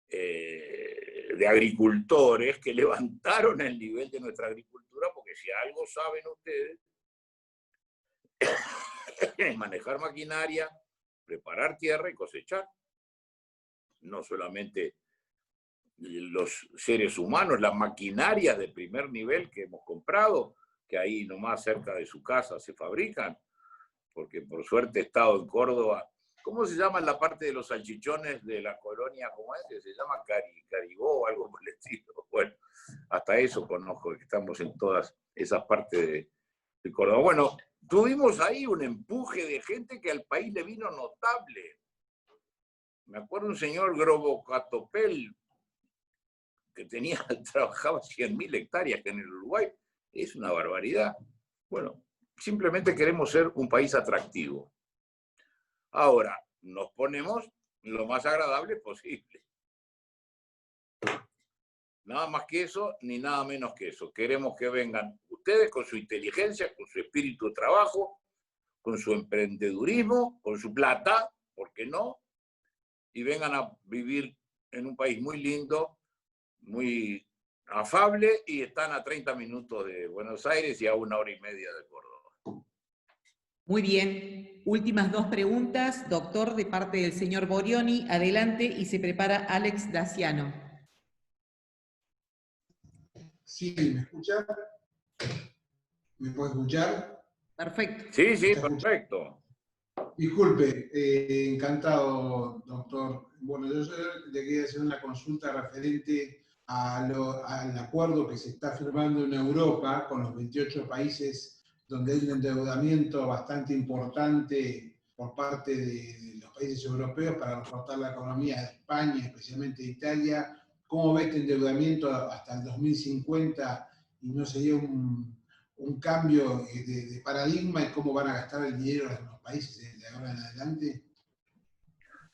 de agricultores que levantaron el nivel de nuestra agricultura, porque si algo saben ustedes, es manejar maquinaria, preparar tierra y cosechar. No solamente los seres humanos, las maquinarias de primer nivel que hemos comprado, que ahí nomás cerca de su casa se fabrican, porque por suerte he estado en Córdoba. ¿Cómo se llama la parte de los salchichones de la colonia? ¿Cómo es? Se llama Carigó o algo por el estilo. Bueno, hasta eso conozco, que estamos en todas esas partes de Córdoba. Bueno, tuvimos ahí un empuje de gente que al país le vino notable. Me acuerdo un señor Grobocatopel que trabajaba 100.000 hectáreas en el Uruguay. Es una barbaridad. Bueno, simplemente queremos ser un país atractivo. Ahora, nos ponemos lo más agradable posible. Nada más que eso, ni nada menos que eso. Queremos que vengan ustedes con su inteligencia, con su espíritu de trabajo, con su emprendedurismo, con su plata, ¿por qué no? Y vengan a vivir en un país muy lindo, muy afable, y están a 30 minutos de Buenos Aires y a 1 hora y media de Córdoba. Muy bien. Últimas dos preguntas, doctor, de parte del señor Borioni. Adelante, y se prepara Alex Daciano. Sí, ¿me escucha? ¿Me puede escuchar? Perfecto. Sí, sí, perfecto. Disculpe, encantado, doctor. Bueno, yo le quería hacer una consulta referente al acuerdo que se está firmando en Europa con los 28 países, donde hay un endeudamiento bastante importante por parte de los países europeos para reforzar la economía de España, especialmente de Italia. ¿Cómo ve este endeudamiento hasta el 2050 y no sería un cambio de paradigma y cómo van a gastar el dinero en los países de ahora en adelante?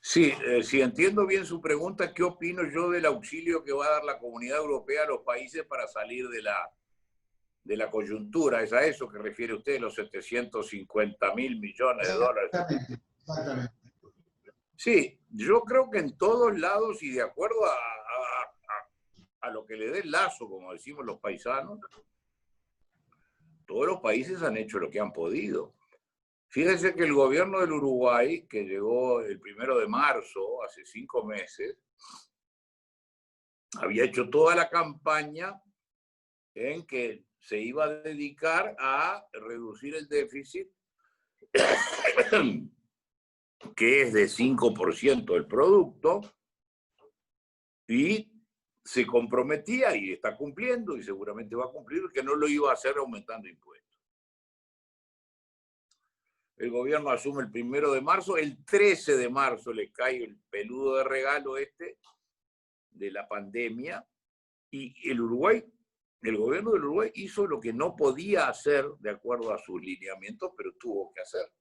Sí, si entiendo bien su pregunta, ¿qué opino yo del auxilio que va a dar la Comunidad Europea a los países para salir de la coyuntura? ¿Es a eso que refiere usted, los 750.000 millones de dólares? Exactamente. Sí, yo creo que en todos lados, y de acuerdo a lo que le dé el lazo, como decimos los paisanos, todos los países han hecho lo que han podido. Fíjense que el gobierno del Uruguay, que llegó el 1 de marzo, hace 5 meses, había hecho toda la campaña en que se iba a dedicar a reducir el déficit que es de 5% del producto, y se comprometía, y está cumpliendo, y seguramente va a cumplir, que no lo iba a hacer aumentando impuestos. El gobierno asume el 1 de marzo, el 13 de marzo le cae el peludo de regalo este de la pandemia, y el gobierno del Uruguay hizo lo que no podía hacer de acuerdo a sus lineamientos, pero tuvo que hacer,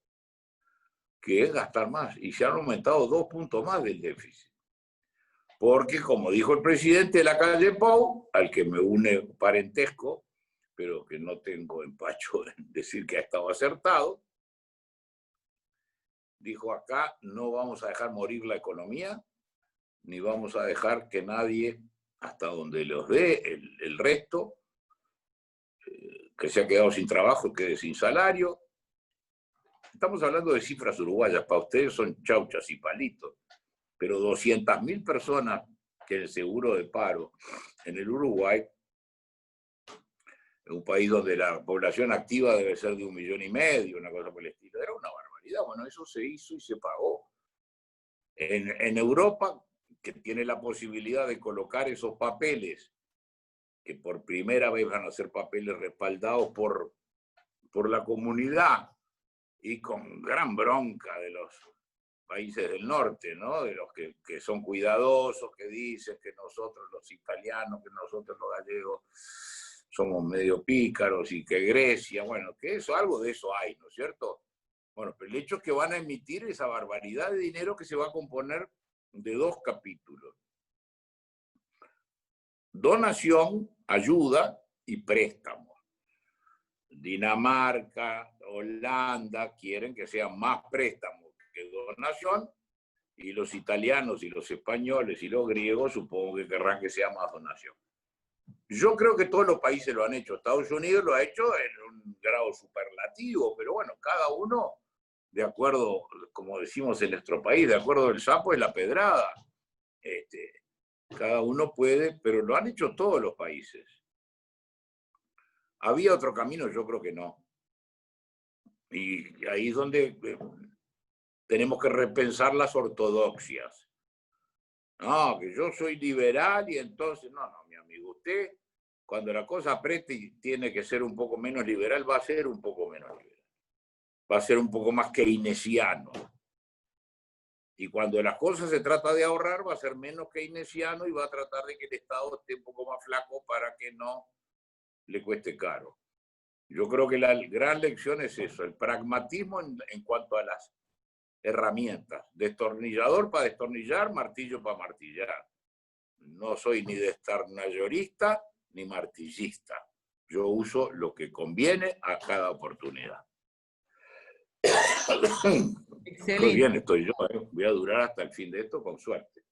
que es gastar más, y se han aumentado 2 puntos más del déficit. Porque, como dijo el presidente de la calle Pou, al que me une parentesco, pero que no tengo empacho en decir que ha estado acertado, dijo: acá no vamos a dejar morir la economía, ni vamos a dejar que nadie, hasta donde los dé el resto, que se ha quedado sin trabajo, quede sin salario. Estamos hablando de cifras uruguayas, para ustedes son chauchas y palitos, pero 200.000 personas que el seguro de paro en el Uruguay, en un país donde la población activa debe ser de 1,5 millones, una cosa por el estilo, era una barbaridad. Bueno, eso se hizo y se pagó. En Europa, que tiene la posibilidad de colocar esos papeles, que por primera vez van a ser papeles respaldados por la comunidad, y con gran bronca de los países del norte, ¿no? De los que son cuidadosos, que dicen que nosotros los italianos, que nosotros los gallegos somos medio pícaros, y que Grecia, bueno, que eso, algo de eso hay, ¿no es cierto? Bueno, pero el hecho es que van a emitir esa barbaridad de dinero que se va a componer de 2 capítulos. Donación, ayuda y préstamo. Dinamarca, Holanda quieren que sean más préstamos que donación, y los italianos y los españoles y los griegos supongo que querrán que sea más donación. Yo creo que todos los países lo han hecho. Estados Unidos lo ha hecho en un grado superlativo, pero bueno, cada uno, de acuerdo, como decimos en nuestro país, de acuerdo el sapo es la pedrada. Cada uno puede, pero lo han hecho todos los países. ¿Había otro camino? Yo creo que no. Y ahí es donde tenemos que repensar las ortodoxias. No, que yo soy liberal y entonces, no, mi amigo, usted cuando la cosa apriete y tiene que ser un poco menos liberal, va a ser un poco menos liberal. Va a ser un poco más keynesiano. Y cuando las cosas se trata de ahorrar, va a ser menos keynesiano y va a tratar de que el Estado esté un poco más flaco para que no le cueste caro. Yo creo que la gran lección es eso, el pragmatismo en cuanto a las herramientas. Destornillador para destornillar, martillo para martillar. No soy ni destornillorista ni martillista. Yo uso lo que conviene a cada oportunidad. Excelente. Muy bien estoy yo, voy a durar hasta el fin de esto con suerte.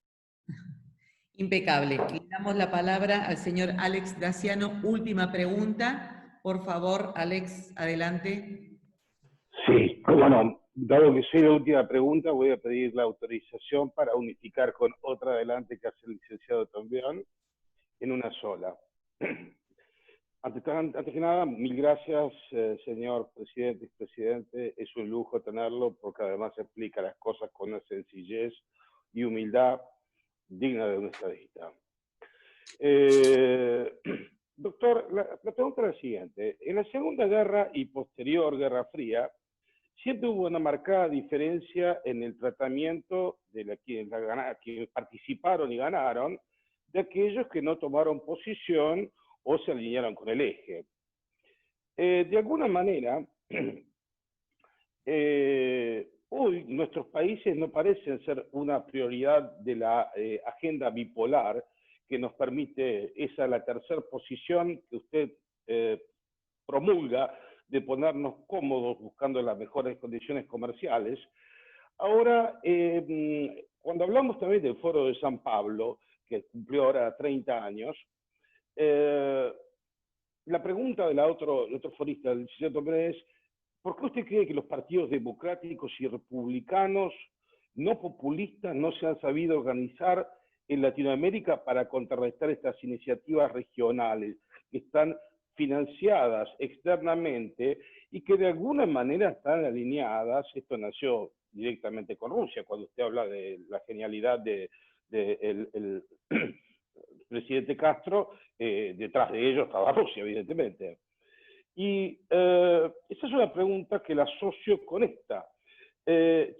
Impecable. Le damos la palabra al señor Alex Daciano. Última pregunta. Por favor, Alex, adelante. Sí, bueno, dado que soy la última pregunta, voy a pedir la autorización para unificar con otra adelante que hace el licenciado también, en una sola. Antes que nada, mil gracias, señor presidente y expresidente. Es un lujo tenerlo porque además explica las cosas con una sencillez y humildad digna de un estadista. Doctor, la pregunta es la siguiente. En la Segunda Guerra y posterior Guerra Fría, siempre hubo una marcada diferencia en el tratamiento de quienes participaron y ganaron, de aquellos que no tomaron posición o se alinearon con el eje. De alguna manera, hoy nuestros países no parecen ser una prioridad de la agenda bipolar que nos permite, esa la tercera posición que usted promulga, de ponernos cómodos buscando las mejores condiciones comerciales. Ahora, cuando hablamos también del Foro de San Pablo, que cumplió ahora 30 años, la pregunta del otro forista, del licenciado Tomé, es: ¿por qué usted cree que los partidos democráticos y republicanos no populistas no se han sabido organizar en Latinoamérica para contrarrestar estas iniciativas regionales que están financiadas externamente y que de alguna manera están alineadas? Esto nació directamente con Rusia, cuando usted habla de la genialidad del el presidente Castro, detrás de ello estaba Rusia, evidentemente. Y esa es una pregunta que la asocio con esta.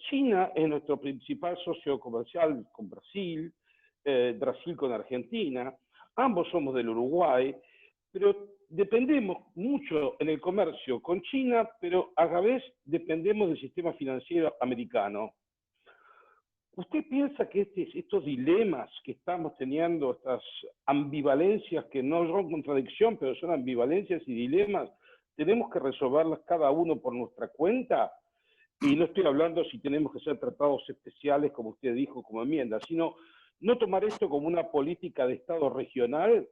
China es nuestro principal socio comercial con Brasil, Brasil con Argentina, ambos somos del Uruguay, pero dependemos mucho en el comercio con China, pero a la vez dependemos del sistema financiero americano. ¿Usted piensa que estos dilemas que estamos teniendo, estas ambivalencias que no son contradicción, pero son ambivalencias y dilemas, tenemos que resolverlas cada uno por nuestra cuenta? Y no estoy hablando si tenemos que hacer tratados especiales, como usted dijo, como enmienda, sino no tomar esto como una política de Estado regional.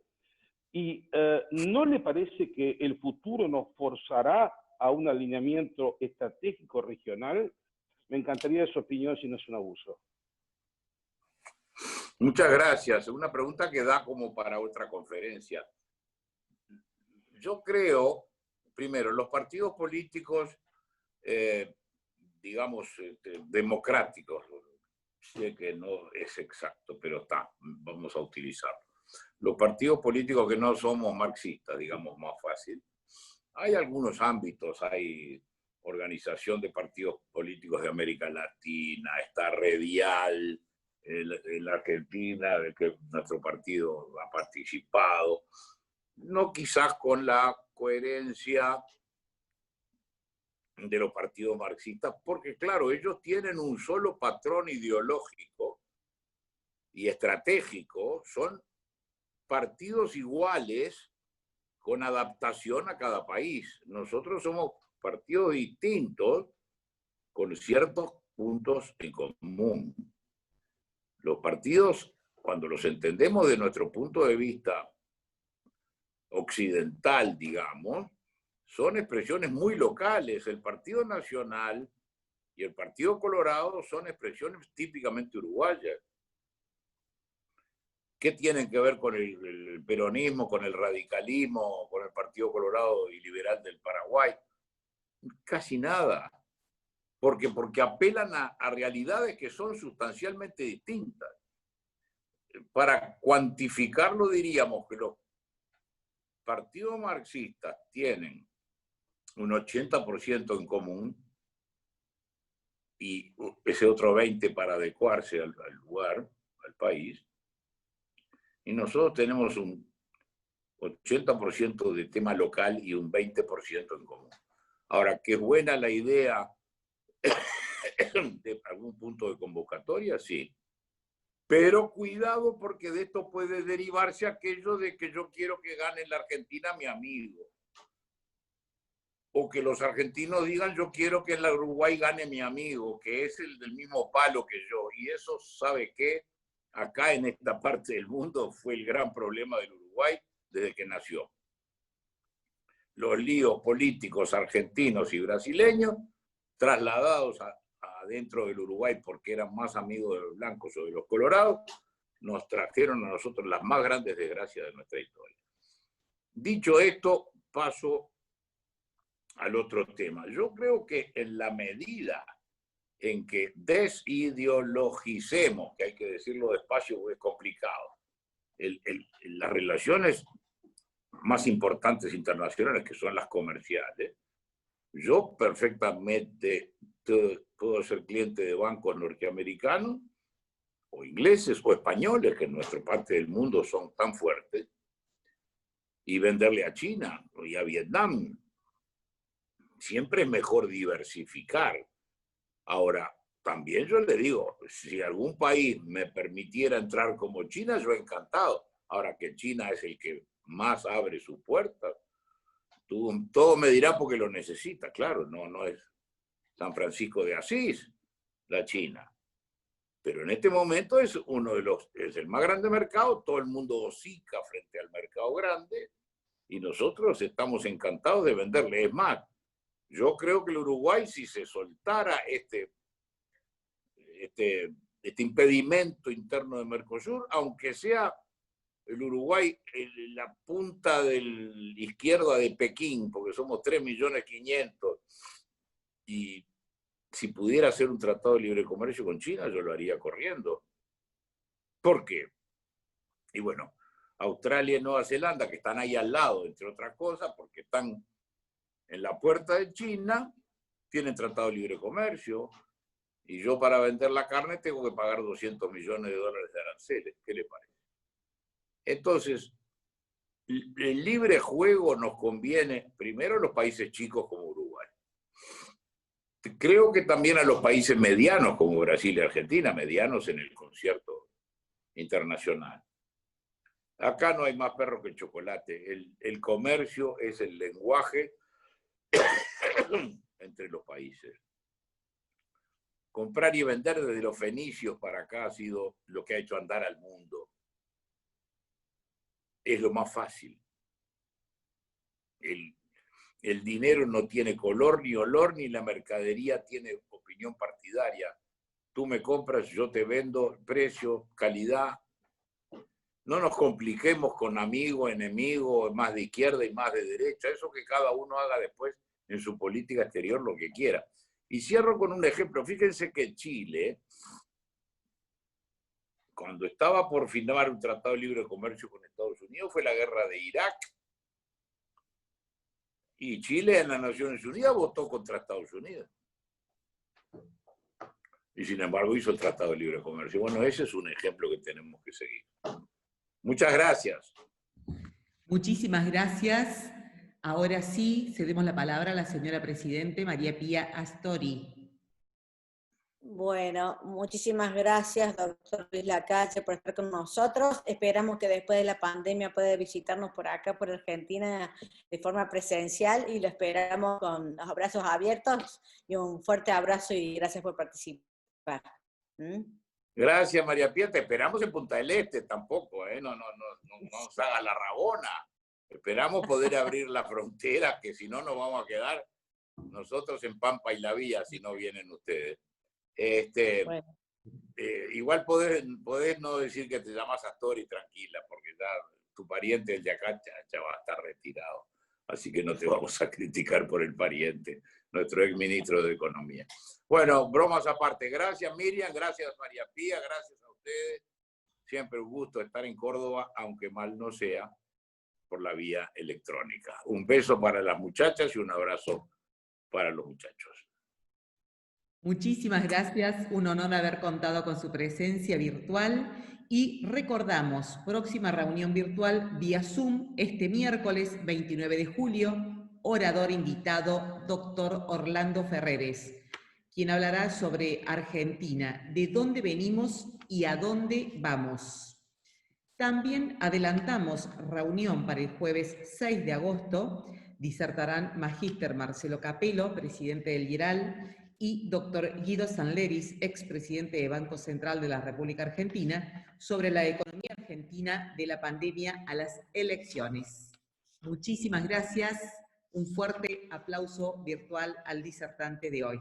¿Y no le parece que el futuro nos forzará a un alineamiento estratégico regional? Me encantaría su opinión si no es un abuso. Muchas gracias. Una pregunta que da como para otra conferencia. Yo creo, primero, los partidos políticos, digamos, democráticos, sé que no es exacto, pero está, vamos a utilizarlo. Los partidos políticos que no somos marxistas, digamos más fácil, hay algunos ámbitos, hay organización de partidos políticos de América Latina, está Redial en la Argentina, de que nuestro partido ha participado, no quizás con la coherencia de los partidos marxistas, porque claro, ellos tienen un solo patrón ideológico y estratégico, son partidos iguales con adaptación a cada país. Nosotros somos partidos distintos con ciertos puntos en común. Los partidos, cuando los entendemos de nuestro punto de vista occidental, digamos, son expresiones muy locales. El Partido Nacional y el Partido Colorado son expresiones típicamente uruguayas. ¿Qué tienen que ver con el peronismo, con el radicalismo, con el Partido Colorado y Liberal del Paraguay? Casi nada. Porque apelan a realidades que son sustancialmente distintas. Para cuantificarlo diríamos que los partidos marxistas tienen un 80% en común y ese otro 20% para adecuarse al lugar, al país. Y nosotros tenemos un 80% de tema local y un 20% en común. Ahora, qué buena la idea de algún punto de convocatoria, sí. Pero cuidado porque de esto puede derivarse aquello de que yo quiero que gane la Argentina mi amigo. O que los argentinos digan yo quiero que el Uruguay gane mi amigo, que es el del mismo palo que yo. Y eso, ¿sabe qué? Acá en esta parte del mundo fue el gran problema del Uruguay desde que nació. Los líos políticos argentinos y brasileños trasladados adentro del Uruguay porque eran más amigos de los blancos o de los colorados, nos trajeron a nosotros las más grandes desgracias de nuestra historia. Dicho esto, paso al otro tema. Yo creo que en la medida en que desideologicemos, que hay que decirlo despacio porque es complicado, las relaciones más importantes internacionales, que son las comerciales, yo perfectamente puedo ser cliente de bancos norteamericanos, o ingleses, o españoles, que en nuestra parte del mundo son tan fuertes, y venderle a China y a Vietnam. Siempre es mejor diversificar. Ahora, también yo le digo, si algún país me permitiera entrar como China, yo encantado. Ahora que China es el que más abre sus puertas, todo me dirá porque lo necesita. Claro, no es San Francisco de Asís, la China. Pero en este momento es es el más grande mercado, todo el mundo hocica frente al mercado grande y nosotros estamos encantados de venderle. Es más, yo creo que el Uruguay, si se soltara este impedimento interno de Mercosur, aunque sea el Uruguay la punta de la izquierda de Pekín, porque somos 3.500.000 si pudiera hacer un tratado de libre comercio con China, yo lo haría corriendo. ¿Por qué? Y bueno, Australia y Nueva Zelanda, que están ahí al lado, entre otras cosas, porque están en la puerta de China, tienen tratado de libre comercio, y yo para vender la carne tengo que pagar $200 millones de aranceles. ¿Qué le parece? Entonces, el libre juego nos conviene primero a los países chicos como Uruguay. Creo que también a los países medianos como Brasil y Argentina, medianos en el concierto internacional. Acá no hay más perro que el chocolate. El comercio es el lenguaje entre los países. Comprar y vender desde los fenicios para acá ha sido lo que ha hecho andar al mundo. Es lo más fácil. El dinero no tiene color ni olor, ni la mercadería tiene opinión partidaria. Tú me compras, yo te vendo, precio, calidad. No nos compliquemos con amigo, enemigo, más de izquierda y más de derecha. Eso que cada uno haga después en su política exterior lo que quiera. Y cierro con un ejemplo. Fíjense que Chile, cuando estaba por firmar un tratado de libre comercio con Estados Unidos, fue la guerra de Irak. Y Chile en las Naciones Unidas votó contra Estados Unidos. Y sin embargo hizo el Tratado de Libre Comercio. Bueno, ese es un ejemplo que tenemos que seguir. Muchas gracias. Muchísimas gracias. Ahora sí, cedemos la palabra a la señora Presidente María Pía Astori. Bueno, muchísimas gracias, doctor Luis Lacalle, por estar con nosotros. Esperamos que después de la pandemia pueda visitarnos por acá, por Argentina, de forma presencial, y lo esperamos con los brazos abiertos, y un fuerte abrazo y gracias por participar. Gracias, María Pía. Te esperamos en Punta del Este tampoco, ¿eh? No nos haga la rabona. Esperamos poder abrir la frontera, que si no nos vamos a quedar nosotros en Pampa y La Vía si no vienen ustedes. Bueno. Igual podés no decir que te llamas Astori, tranquila, porque ya tu pariente, el Yacacha, ya va a estar retirado. Así que no te vamos a criticar por el pariente, nuestro ex ministro de Economía. Bueno, bromas aparte. Gracias, Miriam, gracias, María Pía, gracias a ustedes. Siempre un gusto estar en Córdoba, aunque mal no sea, por la vía electrónica. Un beso para las muchachas y un abrazo para los muchachos. Muchísimas gracias, un honor haber contado con su presencia virtual y recordamos, próxima reunión virtual vía Zoom este miércoles 29 de julio, orador invitado, doctor Orlando Ferreres, quien hablará sobre Argentina, de dónde venimos y a dónde vamos. También adelantamos reunión para el jueves 6 de agosto, disertarán Magíster Marcelo Capello, presidente del IERAL, y doctor Guido Sanleris, expresidente de Banco Central de la República Argentina, sobre la economía argentina de la pandemia a las elecciones. Muchísimas gracias. Un fuerte aplauso virtual al disertante de hoy.